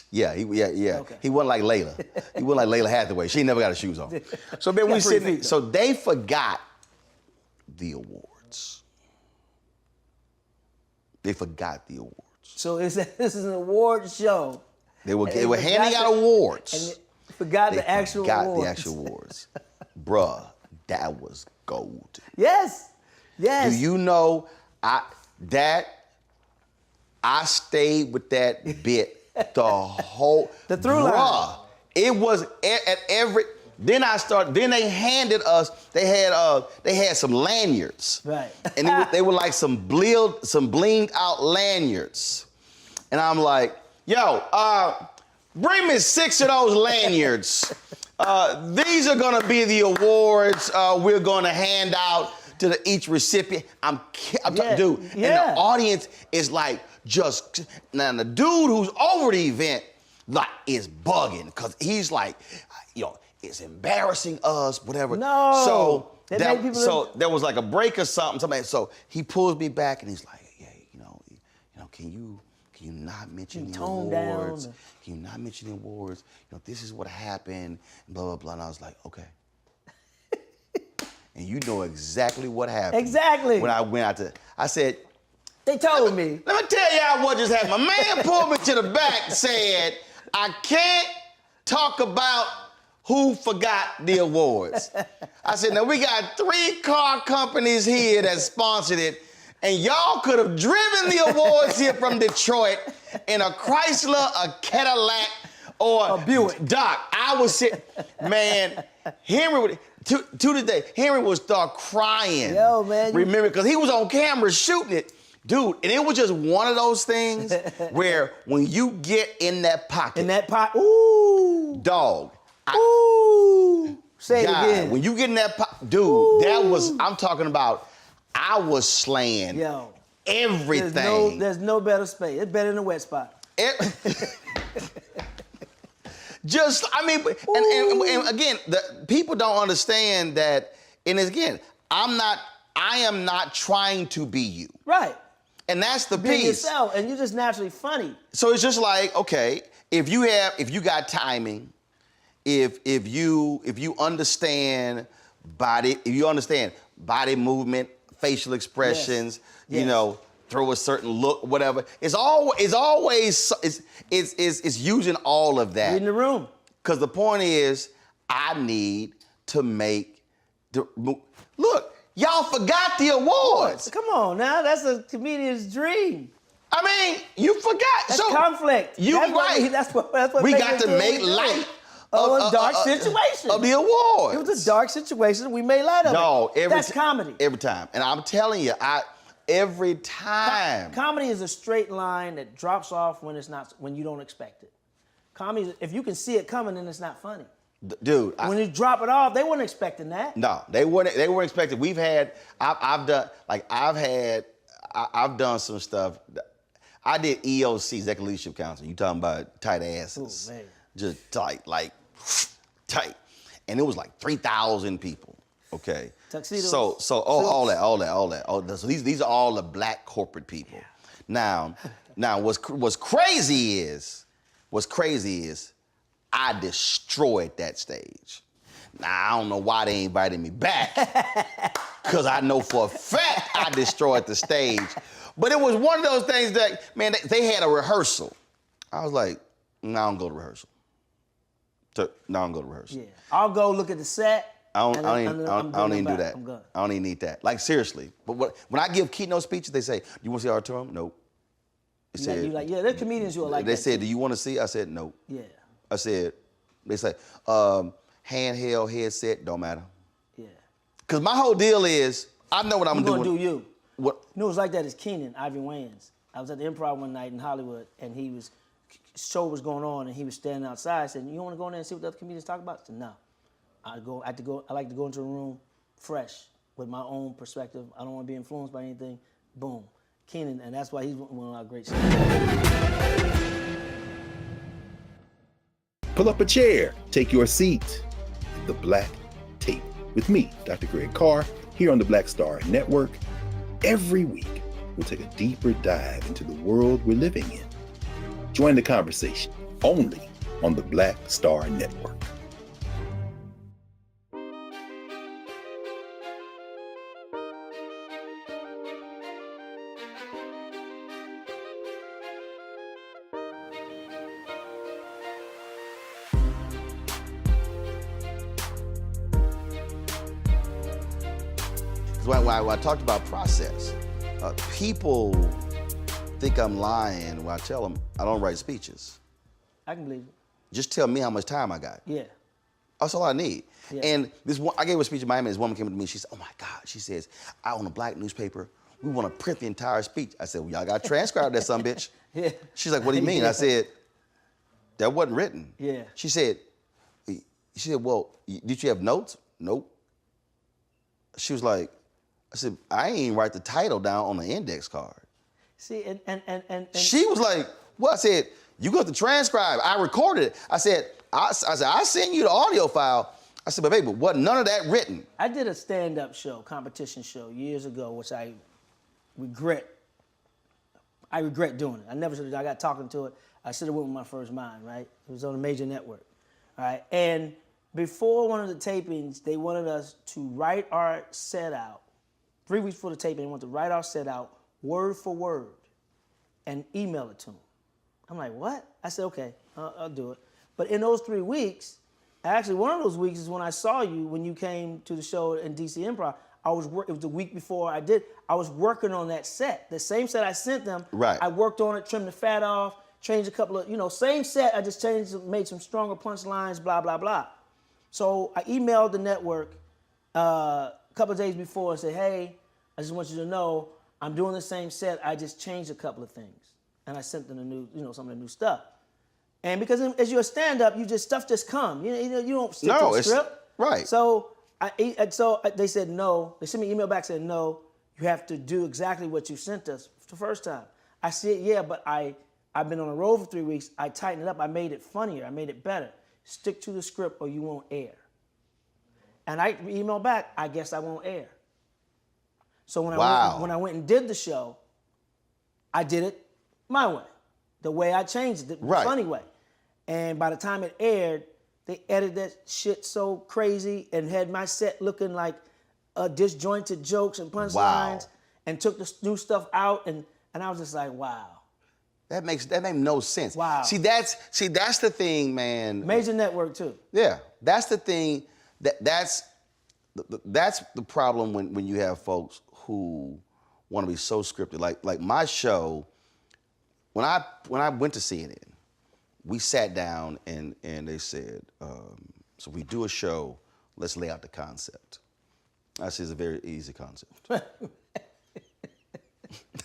yeah. Okay. He wasn't like Layla. He wasn't like Layla Hathaway. She never got her shoes on. So, man, we sitting there. So they forgot the awards. They forgot the awards. So this is an award show. They were handing out awards. And they forgot the actual awards. Bruh, that was gold. Yes. Yes. Do you know I stayed with that bit the whole through line. Bruh, it was at every. Then they handed us. They had some lanyards. Right. And they were like some blinged out lanyards. And I'm like, yo, bring me 6 of those lanyards. These are gonna be the awards we're gonna hand out to each recipient. Dude, and the audience is like now the dude who's over the event like is bugging because he's like, it's embarrassing us, whatever. No. So there was like a break or something. So he pulls me back and he's like, can you not mention the awards? Can you not mention the awards? This is what happened, blah, blah, blah. And I was like, okay. And you know exactly what happened. Exactly. When I went out to, I said, they told me. Let me tell y'all what just happened. My man pulled me to the back and said, I can't talk about who forgot the awards. I said, now we got 3 car companies here that sponsored it, and y'all could have driven the awards here from Detroit in a Chrysler, a Cadillac, or a Buick. Doc, I was sitting, man, Henry, to this day, Henry would start crying. Yo, man. Remember, because he was on camera shooting it. Dude, and it was just one of those things where when you get in that pocket. Ooh. Dog. Ooh. Say it God, again. when you get in that pocket, dude, I'm talking about, I was slaying everything. There's no better space. It's better than a wet spot. And again, the people don't understand that, and again, I am not trying to be you. Right. And that's the Being piece. yourself, and you're just naturally funny. So it's just like, okay, if you got timing, if you understand body movement, facial expressions, Yes. throw a certain look, whatever. It's using all of that. Reading the room. Because the point is, I need to make look. Y'all forgot the awards. Come on now, that's a comedian's dream. I mean, you forgot. That's so conflict. You that's right. That's what we makes got it to do what make we do. light of a dark situation. Of the awards. It was a dark situation. We made light of it. That's comedy. Every time. And I'm telling you, every time. Comedy is a straight line that drops off when you don't expect it. Comedy, if you can see it coming, then it's not funny. Dude, when you drop it off, they weren't expecting that. No, they weren't expecting. I've done some stuff. I did EOC, Executive Leadership Council. You talking about tight asses. Ooh, just tight. And it was like 3,000 people. Okay. Tuxedos. So all that. So these are all the black corporate people. Yeah. Now what's crazy is I destroyed that stage. Now, I don't know why they invited me back, because I know for a fact I destroyed the stage. But it was one of those things that, man, they had a rehearsal. I was like, no, I don't go to rehearsal. Yeah, I'll go look at the set. I don't even do that. I'm good. I don't even need that. Like, seriously. But when I give keynote speeches, they say, you want to see our tour? Nope. There's comedians who are like that. They said, do you want to see? I said, no. Yeah. I said, they say, handheld, headset, don't matter. Yeah. Because my whole deal is, I know what I'm doing. You're going to do you. What? You know what's like that is Keenan, Ivan Wayans. I was at the Improv one night in Hollywood, and show was going on, and he was standing outside. I said, you want to go in there and see what the other comedians talk about? I said, no. I like to go into a room fresh with my own perspective. I don't want to be influenced by anything. Boom. Keenan, and that's why he's one of our great stars. Pull up a chair, take your seat. The Black Tape with me, Dr. Greg Carr, here on the Black Star Network. Every week, we'll take a deeper dive into the world we're living in. Join the conversation only on the Black Star Network. When I talked about process, people think I'm lying when I tell them I don't write speeches. I can believe it. Just tell me how much time I got. Yeah. That's all I need. Yeah. And I gave a speech in Miami, this woman came up to me, she said, oh my God, she says, I own a black newspaper, we want to print the entire speech. I said, well, y'all got to transcribe that son bitch. Yeah. She's like, what do you mean? Yeah. I said, that wasn't written. Yeah. She said, well, did you have notes? Nope. She was like, I said, I ain't even write the title down on the index card. See, and she was like, what? I said, you got to transcribe. I recorded it. I said, I sent you the audio file. I said, but baby, wasn't none of that written. I did a stand-up show, competition show years ago, which I regret doing it. I never should have. I got talking to it. I should have went with my first mind, right? It was on a major network, all right? And before one of the tapings, they wanted us to write our set out. 3 weeks before the taping, they wanted to write our set out word for word and email it to them. I'm like, what? I said, okay, I'll do it. But in those 3 weeks, actually one of those weeks is when I saw you, when you came to the show in DC Improv. It was the week before I was working on that set. The same set I sent them. Right. I worked on it, trimmed the fat off, changed a couple of, same set, I just changed, made some stronger punchlines, blah, blah, blah. So I emailed the network a couple of days before and said, hey, I just want you to know I'm doing the same set, I just changed a couple of things. And I sent them the new, some of the new stuff. And because as you're a stand-up, stuff just come. You don't stick to the script. Right. So they said no. They sent me an email back saying no. You have to do exactly what you sent us the first time. I said yeah, but I've been on the road for 3 weeks. I tightened it up. I made it funnier. I made it better. Stick to the script or you won't air. And I emailed back. I guess I won't air. So when I went and did the show, I did it my way, the way I changed it, the funny way. And by the time it aired, they edited that shit so crazy and had my set looking like disjointed jokes and punchlines and took the new stuff out and I was just like, wow. That makes no sense. Wow. See, that's the thing, man. Major network too. Yeah, that's the thing. That's that's the problem when you have folks who want to be so scripted. Like my show, when I went to CNN, we sat down and they said, so if we do a show, let's lay out the concept. I said, it's a very easy concept.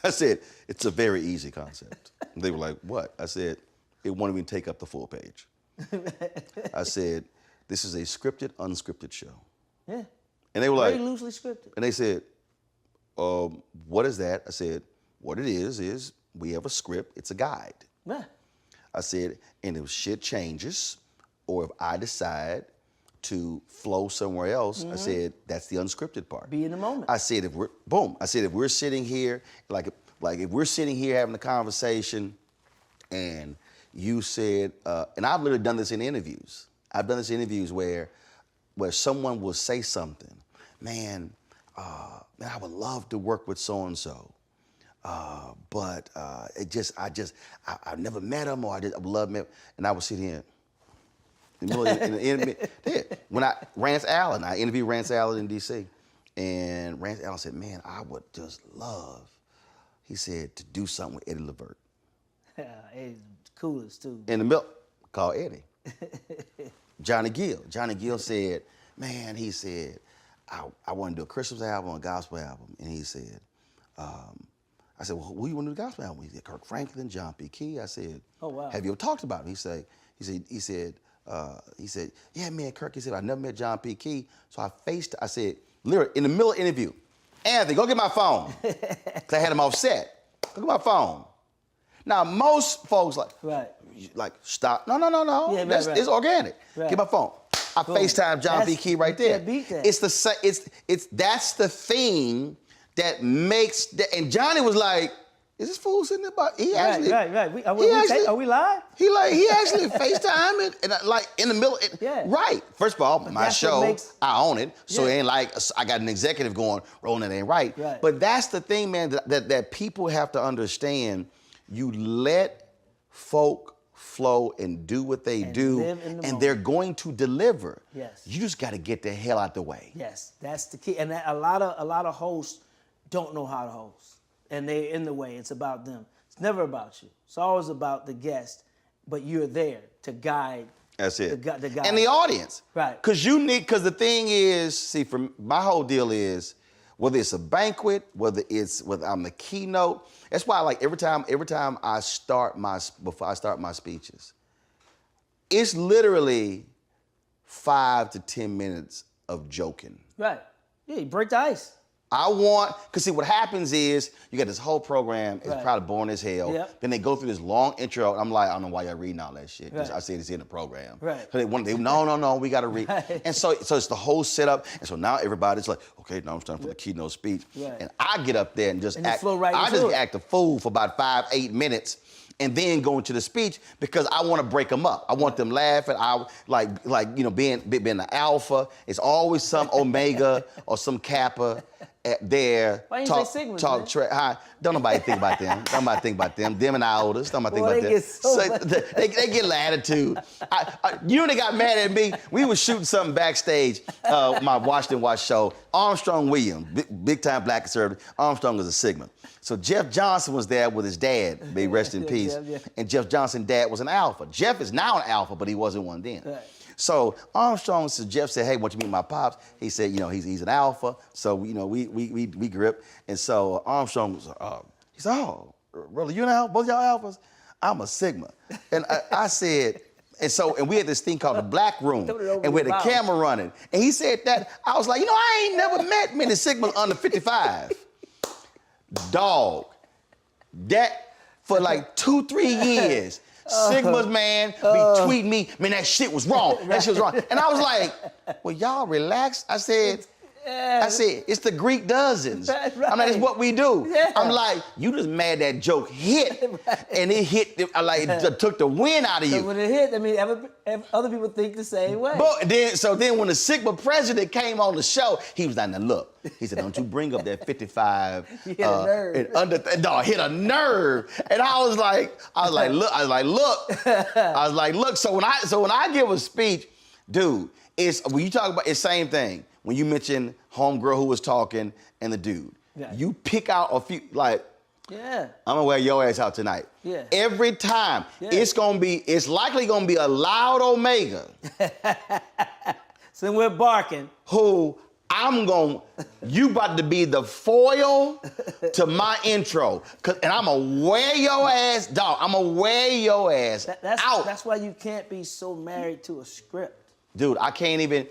I said, it's a very easy concept. They were like, what? I said, it won't even take up the full page. I said, this is a scripted, unscripted show. Yeah. And they were like, very loosely scripted. and they said, what is that? I said, what it is we have a script, it's a guide. Yeah. I said, and if shit changes, or if I decide to flow somewhere else, I said, that's the unscripted part. Be in the moment. I said, if we're sitting here, like if we're sitting here having a conversation, and you said, and I've literally done this in interviews. I've done this in interviews where someone will say something, man, I would love to work with so-and-so, but I've never met him, or I would love him, and I would sit here. When I interviewed Rance Allen in D.C., and Rance Allen said, man, I would just love, he said, to do something with Eddie Levert. Yeah, Eddie's coolest too. In the middle, call Eddie. Johnny Gill said, man, he said, I want to do a Christmas album, a gospel album. And he said, I said, well, who you want to do the gospel album? He said, Kirk Franklin, John P. Key. I said, oh, wow. Have you ever talked about him? He said, yeah, man, Kirk. He said, I never met John P. Key. So I said, literally, in the middle of the interview, Anthony, go get my phone. Because I had him offset. Go get my phone. Now, most folks like stop. No. Yeah, right. It's organic. Right. Get my phone. I FaceTime John P. Key right there. Beat that. That's the thing that makes and Johnny was like, is this fool sitting there? He actually, right. Are we live? He actually FaceTime it and like in the middle. Right. First of all, my show, I own it, so it ain't like I got an executive going, Roland, that ain't right. But that's the thing, man, that people have to understand. You let folk flow and do what they do, and they're going to deliver. Yes. You just got to get the hell out the way. Yes, that's the key. And a lot of hosts don't know how to host, and they're in the way. It's about them. It's never about you. It's always about the guest, but you're there to guide. That's it. The guide. And the audience. Right. Because the thing is, see, my whole deal is, whether it's a banquet, whether I'm the keynote. That's why, like every time before I start my speeches, it's literally 5 to 10 minutes of joking. Right. Yeah, you break the ice. Because see, what happens is, you got this whole program, it's probably boring as hell. Yep. Then they go through this long intro, and I'm like, I don't know why y'all reading all that shit. Right. I said it's in the program. Right. So no, we gotta read. Right. And so it's the whole setup, and so now everybody's like, okay, now I'm starting for the keynote speech. Right. And I get up there and just act a fool for about 5-8 minutes, and then go into the speech because I want to break them up. I want them laughing. I being the alpha. It's always some omega or some kappa there. Why you say Sigmas, Don't nobody think about them. Don't nobody think about them. Them and oldest. Don't nobody think about them. They get a little attitude. You they got mad at me. We was shooting something backstage. My Washington Watch show. Armstrong Williams, big time black conservative. Armstrong is a Sigma. So Jeff Johnson was there with his dad. May rest in peace. And Jeff Johnson's dad was an alpha. Jeff is now an alpha, but he wasn't one then. Right. So Armstrong, so Jeff said, hey, want you to meet my pops? He said, he's an alpha. So, we grip. And so Armstrong was he said, oh, really, you an alpha? Both y'all alphas? I'm a Sigma. And I said, and we had this thing called the black room, and we had the camera running. And he said that, I was like, I ain't never met many Sigmas under 55. Dog, that for like 2-3 years, Sigmas, man, be tweeting me, man, that shit was wrong. That shit was wrong. And I was like, well, y'all relax. I said, it's the Greek dozens. Right. I'm like, it's what we do. Yeah. I'm like, you just mad that joke hit, and it hit, it took the wind out of you. So when it hit, I mean, other people think the same way. But then when the Sigma president came on the show, he was like, now look, he said, don't you bring up that 55. Hit a nerve. Hit a nerve. And I was like, look. So when I give a speech, dude, when you talk about, it's same thing. when you mentioned homegirl who was talking and the dude. Yeah. You pick out a few, like, Yeah. I'm gonna wear your ass out tonight. Yeah. Every time. Yeah. It's likely gonna be a loud Omega So we're barking. who you about to be the foil to my intro. And I'm gonna wear your ass, dog. I'm gonna wear your ass out. That's why you can't be so married to a script. Dude, I can't even,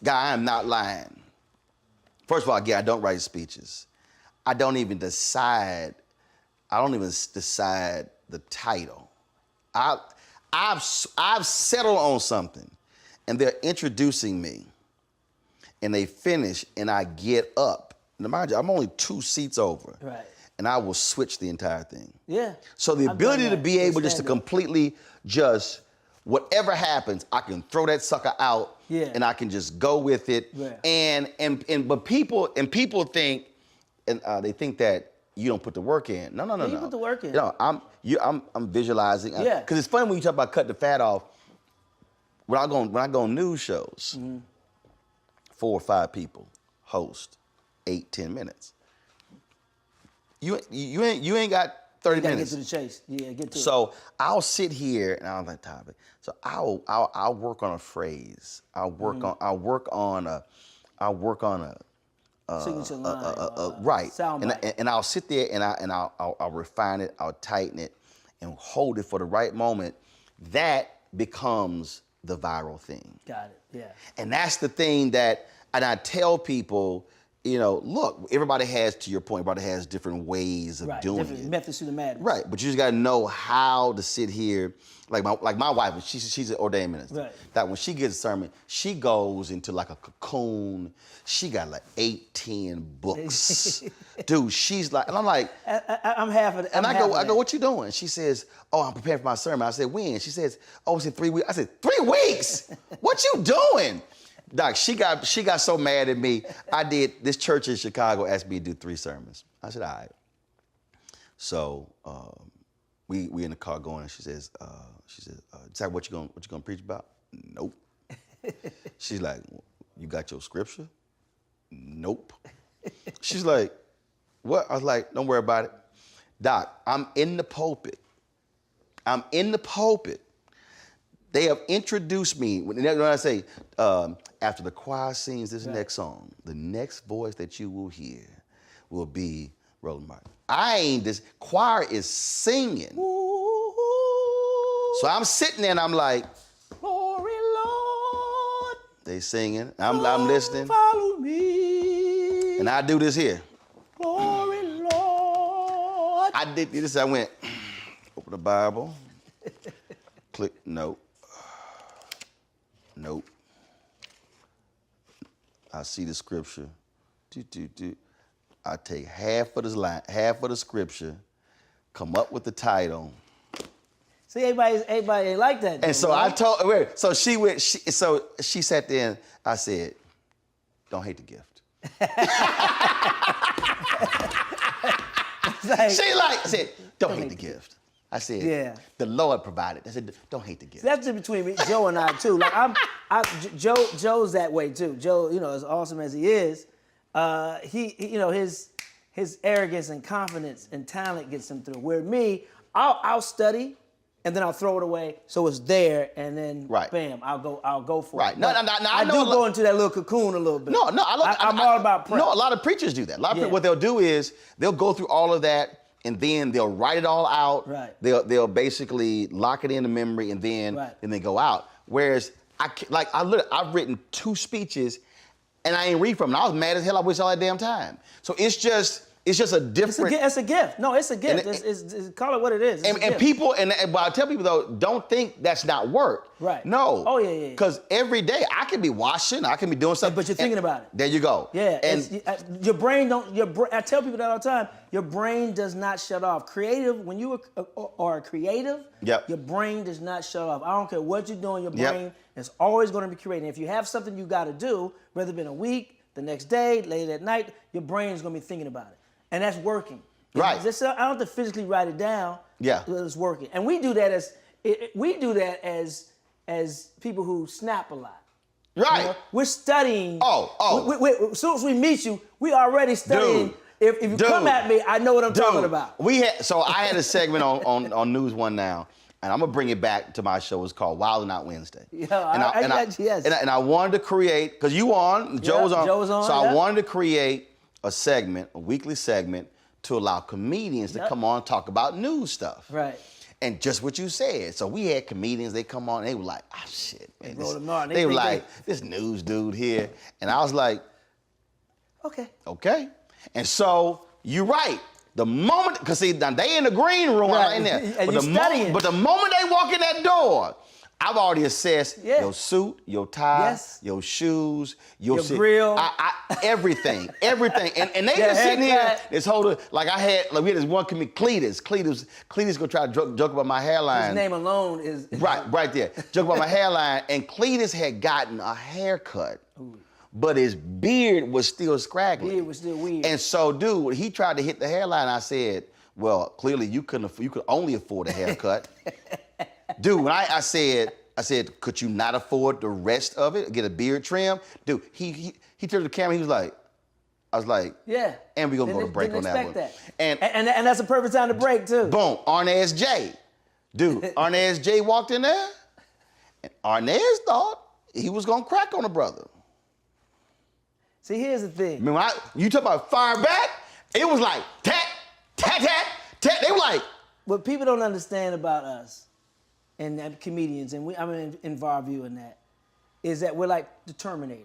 Guy, I'm not lying. First of all, I don't write speeches. I don't even decide the title. I've settled on something, and they're introducing me, and they finish, and I get up. Now, mind you, I'm only 2 seats over. Right. And I will switch the entire thing. Yeah. So the I've ability done to that be with able just to stand-up. completely just, whatever happens, I can throw that sucker out, Yeah. and I can just go with it. Yeah. But people think, and they think that you don't put the work in. No. You put the work in. No, I'm visualizing. Yeah. Because it's funny when you talk about cut the fat off. When I go on news shows, 4 or 5 people host 8-10 minutes. You ain't got 30 You gotta minutes. get to the chase. Yeah, get to it. So I'll sit here and I'll like topic. So I'll work on a phrase. I'll work on a Signature line. right. Soundbite. And I'll sit there and I'll refine it. I'll tighten it and hold it for the right moment. That becomes the viral thing. Got it. Yeah. And that's the thing that, and I tell people, look, everybody has, to your point, everybody has different ways of doing Different it. methods to the madness. Right, but you just gotta know how to sit here. Like my wife, she's an ordained minister. Right. That when she gets a sermon, she goes into like a cocoon. She got like 8-10 books. Dude, she's like, and I'm like, I'm half of that. and I go, what you doing? She says, oh, I'm preparing for my sermon. I said, when? She says, oh, it's in 3 weeks. I said, 3 weeks? What you doing? Doc, she got so mad at me. This church in Chicago asked me to do 3 sermons. I said, all right. So we in the car going, and she says, decide what you gonna preach about? Nope. She's like, you got your scripture? Nope. She's like, what? I was like, don't worry about it. Doc, I'm in the pulpit. They have introduced me, when I say, after the choir sings this next song, the next voice that you will hear will be Roland Martin. This choir is singing. So I'm sitting there and I'm like, Glory, Lord. they singing, I'm listening, Follow me. and I do this here. Glory, Lord. I did this, I went, open the Bible, click, nope. I see the scripture. I take half of the scripture, come up with the title. See, everybody ain't like that. And so I told her, so she sat there and I said, don't hate the gift. She said, don't hate the gift. I said, Yeah. The Lord provided. I said, don't hate the gift. That's just between me, Joe and I too. Like Joe's that way too. Joe, as awesome as he is, his arrogance and confidence and talent gets him through. Where me, I'll study and then I'll throw it away so it's there, and then bam, I'll go for it. No, I do go into that little cocoon a little bit. No, I'm all about prep. No, a lot of preachers do that. A lot of people, what they'll do is they'll go through all of that, and then they'll write it all out. Right. They'll basically lock it in the memory, and then they go out. Whereas I've written 2 speeches, and I ain't read from them. I was mad as hell. I wish all that damn time. So it's just a different. It's a gift. No, it's a gift. It's call it what it is. And people, but I tell people though, don't think that's not work. Right. No. Oh yeah. Because every day I can be washing, I can be doing something. But you're thinking about it. There you go. Yeah. And your brain I tell people that all the time. Your brain does not shut off. When you are creative, your brain does not shut off. I don't care what you're doing. Your brain is always going to be creating. If you have something you got to do, whether it be in a week, the next day, late at night, your brain is going to be thinking about it. And that's working. Right. I don't have to physically write it down. Yeah. It's working. And we do that as people who snap a lot. Right. You know? We're studying. Oh. As soon as we meet you, we already studying. Dude. If you come at me, I know what I'm talking about. I had a segment on News One now, and I'm gonna bring it back to my show. It's called Wild and Out Wednesday. Yes. And I wanted to create, because you on, Joe's on. Joe's on, So I yeah. wanted to create a weekly segment to allow comedians to come on and talk about news stuff. Right. And just what you said. So we had comedians, they come on, and they were like, ah, shit, man. They were like, this news dude here. And I was like, okay. And so, you're right. The moment, because see, now they in the green room, Right. I'm in there. And But you the studying. but the moment they walk in that door, I've already assessed your suit, your tie, your shoes, your grill. everything. And they just sitting here, this whole, we had this one comedian, Cletus gonna try to joke about my hairline. His name alone is... Right there. Joke about my hairline, and Cletus had gotten a haircut. Ooh. But his beard was still scraggly. Beard was still weird. And so, dude, when he tried to hit the hairline, I said, well, clearly you could only afford a haircut. Dude, when I said, could you not afford the rest of it? Get a beard trim? Dude, he turned to the camera, I was like, yeah. And we're gonna go to break on that one. And that's a perfect time to break too. Boom, Arnaz J. Dude, Arnaz J walked in there, and Arnaz thought he was gonna crack on a brother. See, here's the thing. I mean, when you talk about fire back, it was like tat, tat, tat, tat. They were like. What people don't understand about us and comedians, and I'm going to involve you in that, is that we're like the Terminator.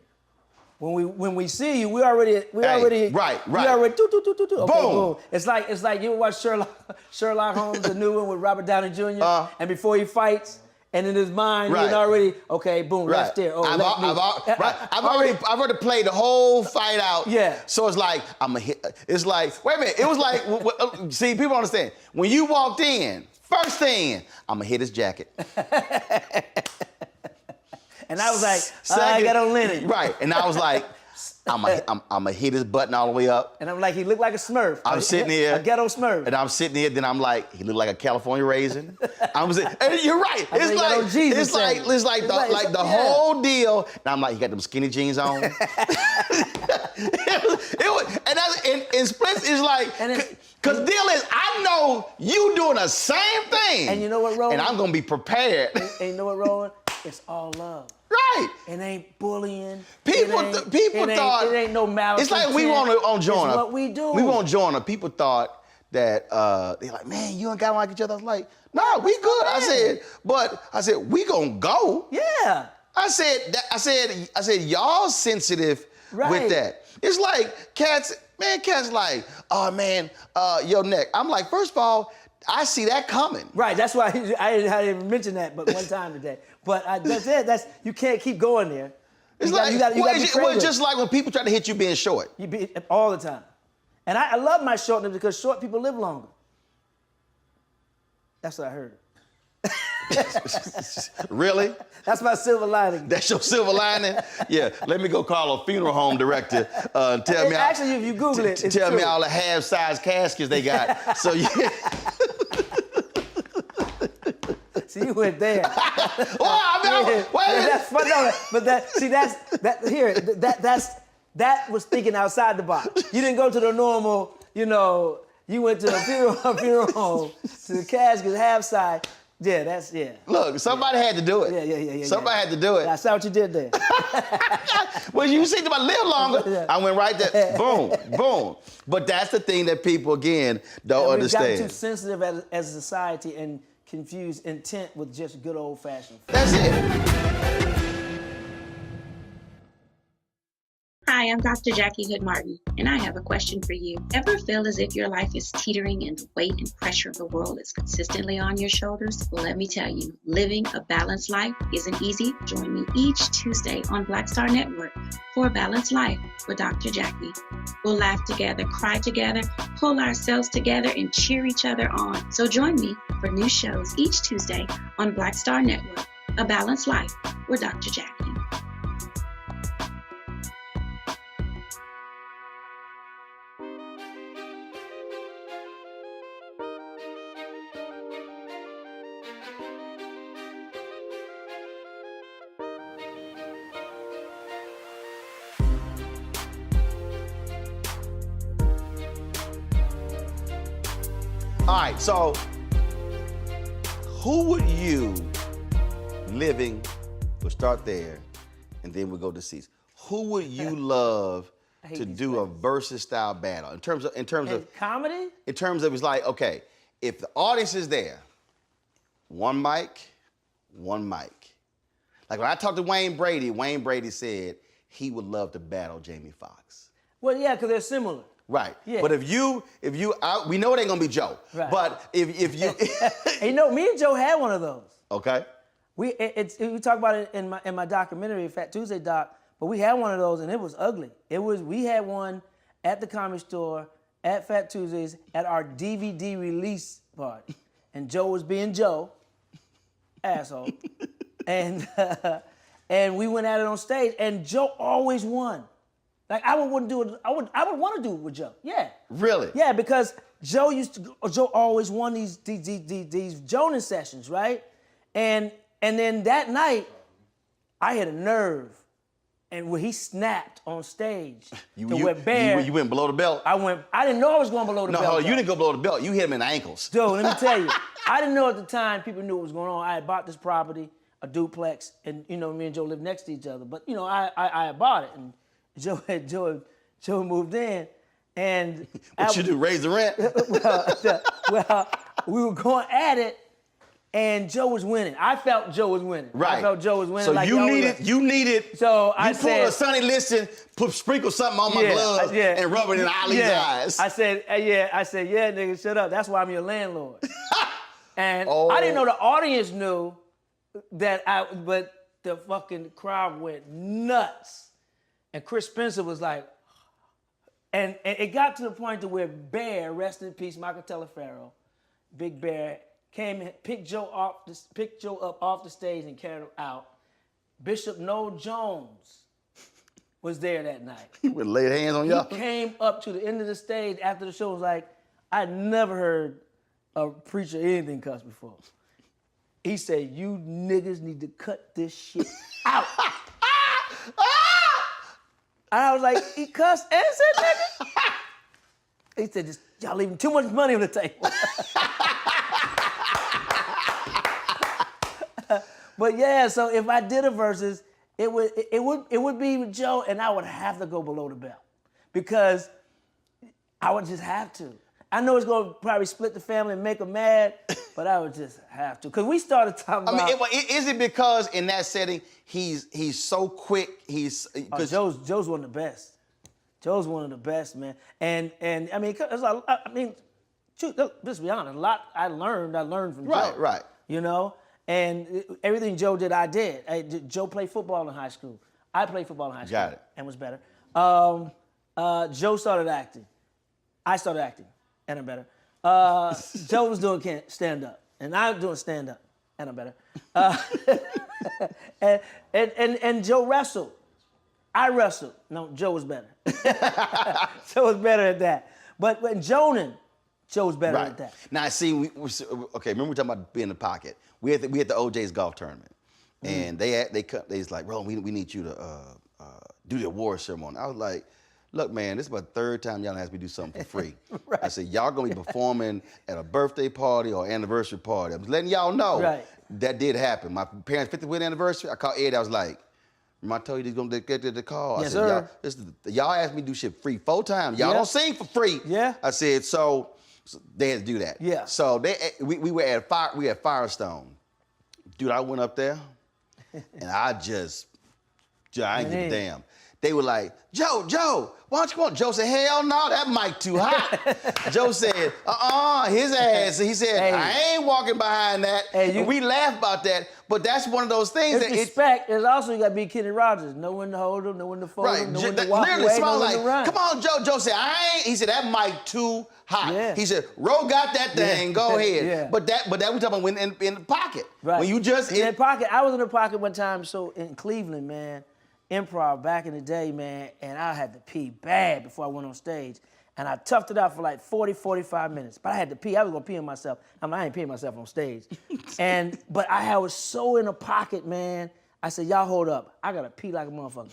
When we see you, we already right. We already okay, boom. It's like you watch Sherlock Holmes, the new one with Robert Downey Jr. And before he fights. And in his mind, he's already, okay, boom, left there. Oh, I've already played the whole fight out. Yeah. So it's like, I'm a hit. It's like, wait a minute. It was like, see, people don't understand. When you walked in, first thing, I'm gonna hit his jacket. And I was like, I got on linen. Right. And I was like, I'm gonna hit his button all the way up. And I'm like, he looked like a Smurf. I'm sitting here. A ghetto Smurf. And I'm sitting here, then I'm like, he looked like a California raisin. And you're right. It's like the whole deal. And I'm like, he got them skinny jeans on. And Splits is like, because deal is, I know you doing the same thing. And you know what, Roland? And I'm gonna be prepared. And you know what, Roland? It's all love. Right. It ain't bullying. People thought it ain't no malice. It's like we want to join. It's what we do. We won't join her. People thought that they're like, man, you and guy don't like each other. I was like, nah, we good. I said, we gonna go. Yeah. I said, y'all sensitive with that. It's like cats like, oh man, your neck. I'm like, first of all, I see that coming. Right, that's why I didn't even mention that but one time today. But that's it. You can't keep going there. It's just like when people try to hit you being short. You be all the time. And I love my shortness because short people live longer. That's what I heard. Really? That's my silver lining. That's your silver lining? Yeah, let me go call a funeral home director. Tell me. Actually, if you Google it, it's tell true. me all the half-size caskets they got. So yeah. See, you went there. That's funny. No, but that was thinking outside the box. You didn't go to the normal, you went to a funeral home, to the casket, half side. Yeah, Look, somebody had to do it. Yeah. Somebody had to do it. I saw what you did there. Well, you see, about live longer. I went right there. Boom, boom. But that's the thing that people, again, don't understand. We've gotten too sensitive as a society and confuse intent with just good old-fashioned. That's it. Hi, I'm Dr. Jackie Hood Martin, and I have a question for you. Ever feel as if your life is teetering and the weight and pressure of the world is consistently on your shoulders? Well, let me tell you, living a balanced life isn't easy. Join me each Tuesday on Black Star Network for A Balanced Life with Dr. Jackie. We'll laugh together, cry together, pull ourselves together, and cheer each other on. So join me for new shows each Tuesday on Black Star Network, A Balanced Life with Dr. Jackie. right, so who would you, living, we'll start there, and then we'll go to seats. Who would you love to do a versus style battle? In terms of comedy? In terms of, it's like, okay, if the audience is there, one mic. Like when I talked to Wayne Brady said he would love to battle Jamie Foxx. Well, yeah, because they're similar. Right. Yeah. But if you, we know it ain't gonna be Joe. Right. But if you, Hey, me and Joe had one of those. Okay. We talk about it in my documentary, Fat Tuesday doc. But we had one of those and it was ugly. We had one at the Comedy Store, at Fat Tuesdays, at our DVD release party, and Joe was being Joe, asshole, and we went at it on stage, and Joe always won. Like I would want to do it with Joe. Yeah. Really? Yeah, because Joe always won these Jonas sessions, right? And then that night, I hit a nerve, and when he snapped on stage, you went below the belt. I didn't know I was going below the belt. No, you didn't go below the belt. You hit him in the ankles. Dude, let me tell you, I didn't know at the time people knew what was going on. I had bought this property, a duplex, and me and Joe lived next to each other. But I had bought it, and Joe moved in, and what you do? Raise the rent? well, we were going at it, and Joe was winning. I felt Joe was winning. Right. I felt Joe was winning. So like, you needed. So I pulled a Sonny Liston, sprinkle something on my gloves, and rub it in Ali's eyes. I said, nigga, shut up. That's why I'm your landlord. And I didn't know the audience knew that but the fucking crowd went nuts. And Chris Spencer was like, and it got to the point to where Bear, rest in peace, Michael Telefaro, Big Bear, came and picked Joe up off the stage and carried him out. Bishop Noel Jones was there that night. He would lay hands on y'all. He came up to the end of the stage after the show, was like, I'd never heard a preacher anything cuss before. He said, you niggas need to cut this shit out. And I was like, he cussed and said, nigga. He said, y'all leaving too much money on the table. But yeah, so if I did a versus, it would be with Joe, and I would have to go below the belt because I would just have to. I know it's gonna probably split the family and make them mad, but I would just have to. Cause we started talking about. Is it because in that setting he's so quick? Joe's one of the best. Joe's one of the best, man. And I mean, shoot, let's be honest. A lot I learned from Joe. Right. You know, and everything Joe did, I did. Joe played football in high school. I played football in high school. Got it. And was better. Joe started acting. I started acting. And I'm better. Joe was doing stand-up, and I was doing stand-up, and I'm better. And Joe wrestled. I wrestled. No, Joe was better. Joe was better at that. But when Joe was better at that. Now, see, okay, remember we were talking about being in the pocket. We had the OJ's golf tournament, and they was like, Roland, we need you to do the award ceremony. I was like, look, man, this is my third time y'all asked me to do something for free. Right. I said, y'all gonna be performing at a birthday party or anniversary party. I'm just letting y'all know that did happen. My parents' 50th anniversary, I called Ed, I was like, remember I told you he's gonna get the call? Yes, I said, sir. y'all asked me to do shit free 4 times. Y'all don't sing for free. Yeah. I said, so they had to do that. Yeah. So we were at Firestone. Dude, I went up there and I ain't give a damn. They were like, Joe, why don't you come on? Joe said, hell no, that mic too hot. Joe said, his ass. He said, I ain't walking behind that. And we laugh about that, but that's one of those things that respect is also you gotta be Kenny Rogers. Know when to hold him, know when to fold him, know when to walk away, know when to run. Come on, Joe. Joe said, he said, that mic too hot. Yeah. He said, Ro got that thing, go ahead. Yeah. But that we talking about when in the pocket. Right. When you just in the pocket. I was in the pocket one time, so in Cleveland, man. Improv back in the day, man, and I had to pee bad before I went on stage. And I toughed it out for like 40, 45 minutes. But I had to pee. I was gonna pee on myself. I ain't peeing myself on stage. But I was so in a pocket, man. I said, y'all hold up. I gotta pee like a motherfucker.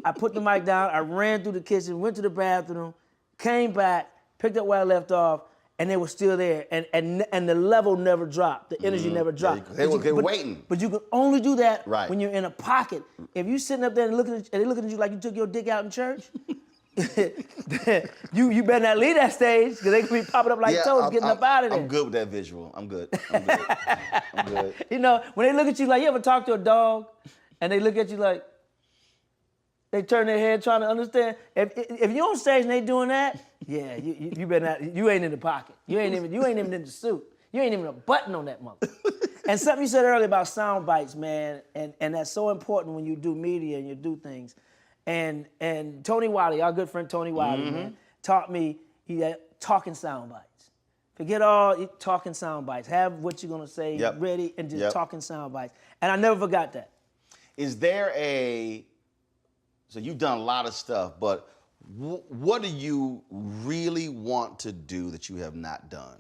I put the mic down, I ran through the kitchen, went to the bathroom, came back, picked up where I left off, and they were still there, and the level never dropped, the energy never dropped. They were waiting. But you can only do that Right. when you're in a pocket. If you sitting up there and they looking at you like you took your dick out in church, you better not leave that stage because they can be popping up like toes getting up out of there. I'm good with that visual. I'm good. I'm good. You know, when they look at you like, you ever talk to a dog and they look at you like, they turn their head trying to understand. If you're on stage and they doing that, yeah, you better not, you ain't in the pocket. You ain't even in the suit. You ain't even a button on that mother. And something you said earlier about sound bites, man, and that's so important when you do media and you do things. And Tony Wiley, our good friend Tony Wiley, man, taught me talking sound bites. Forget all talking sound bites. Have what you're gonna say ready and just talking sound bites. And I never forgot that. Is there so you've done a lot of stuff, but what do you really want to do that you have not done?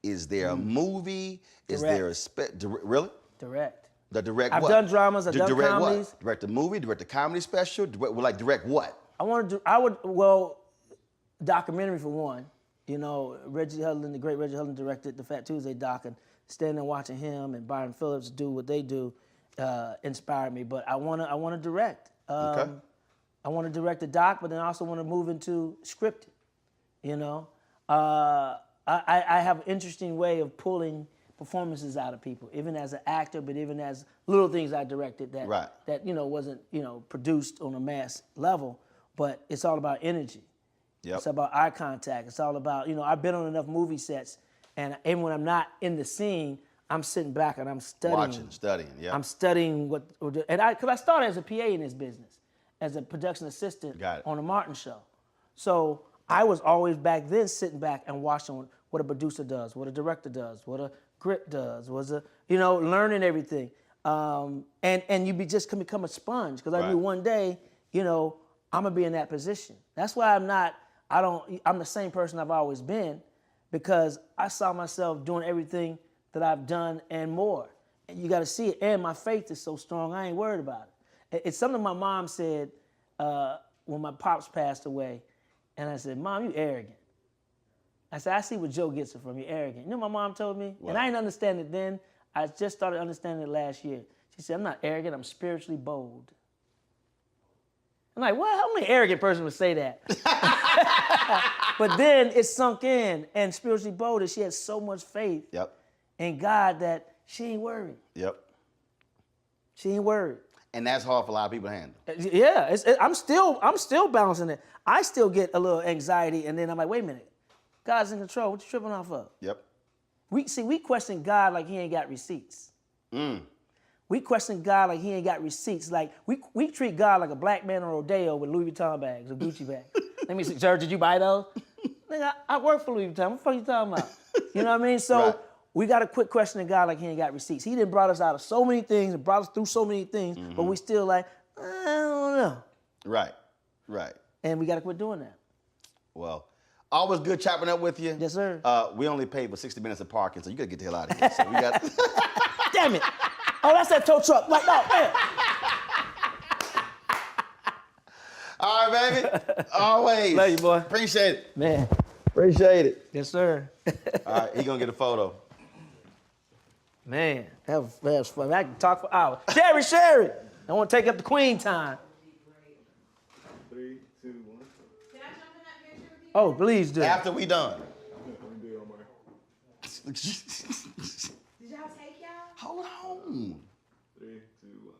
Is there a movie? Is there really? Direct. Direct I've what? done dramas, I've done direct comedies. What? Direct a movie, direct a comedy special, direct what? Documentary for one. You know, Reggie Hudlin, the great Reggie Hudlin directed the Fat Tuesday doc, and standing there watching him and Byron Phillips do what they do inspired me. But I wanna direct. Okay. I want to direct a doc, but then I also want to move into scripted. You know, I have an interesting way of pulling performances out of people, even as an actor, but even as little things I directed that wasn't produced on a mass level, but it's all about energy. Yep. It's about eye contact. It's all about I've been on enough movie sets, and even when I'm not in the scene, I'm sitting back and I'm studying. Studying. Yeah. I'm studying because I started as a PA in this business, as a production assistant on the Martin Show. So I was always back then sitting back and watching what a producer does, what a director does, what a grip does, learning everything. And you just can become a sponge because I knew one day, I'm gonna be in that position. That's why I'm the same person I've always been because I saw myself doing everything that I've done and more. And you gotta see it. And my faith is so strong, I ain't worried about it. It's something my mom said when my pops passed away. And I said, Mom, you arrogant. I said, I see what Joe gets it from. You're arrogant. You know what my mom told me? What? And I didn't understand it then. I just started understanding it last year. She said, I'm not arrogant, I'm spiritually bold. I'm like, what? How many arrogant person would say that? But then it sunk in, and spiritually bold is she had so much faith in God that she ain't worried. Yep. She ain't worried. And that's hard for a lot of people to handle. Yeah, I'm still balancing it. I still get a little anxiety, and then I'm like, wait a minute, God's in control. What you tripping off of? Yep. We question God like he ain't got receipts. We question God like he ain't got receipts. Like we treat God like a black man on rodeo with Louis Vuitton bags or Gucci bags. Let me see, sir, did you buy those? Nigga, I work for Louis Vuitton. What the fuck you talking about? You know what I mean? So we got to quit questioning God like he ain't got receipts. He done brought us out of so many things and brought us through so many things, but we still like, I don't know. Right. And we got to quit doing that. Well, always good chopping up with you. Yes, sir. We only paid for 60 minutes of parking, so you got to get the hell out of here. So we got. Damn it. Oh, that's that tow truck. Like, no, man. All right, baby. Always. Love you, boy. Appreciate it. Man. Appreciate it. Yes, sir. All right, he gonna get a photo. Man, that was fun. I can talk for hours. Sherry. I want to take up the queen time. 3, 2, 1. Can I jump in that picture with you? Oh, please do. After we done. Did y'all take y'all? Hold on. 3, 2, 1.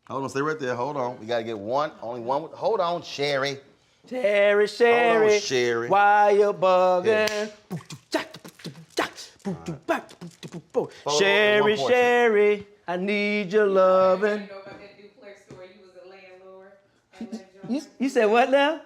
Hold on, stay right there. Hold on. We gotta get one. Only one. Hold on, Sherry. Sherry. Hold on, Sherry. Why you bugging? Sherry, I need your loving. You know about that duplex store? You was a landlord. You said what now?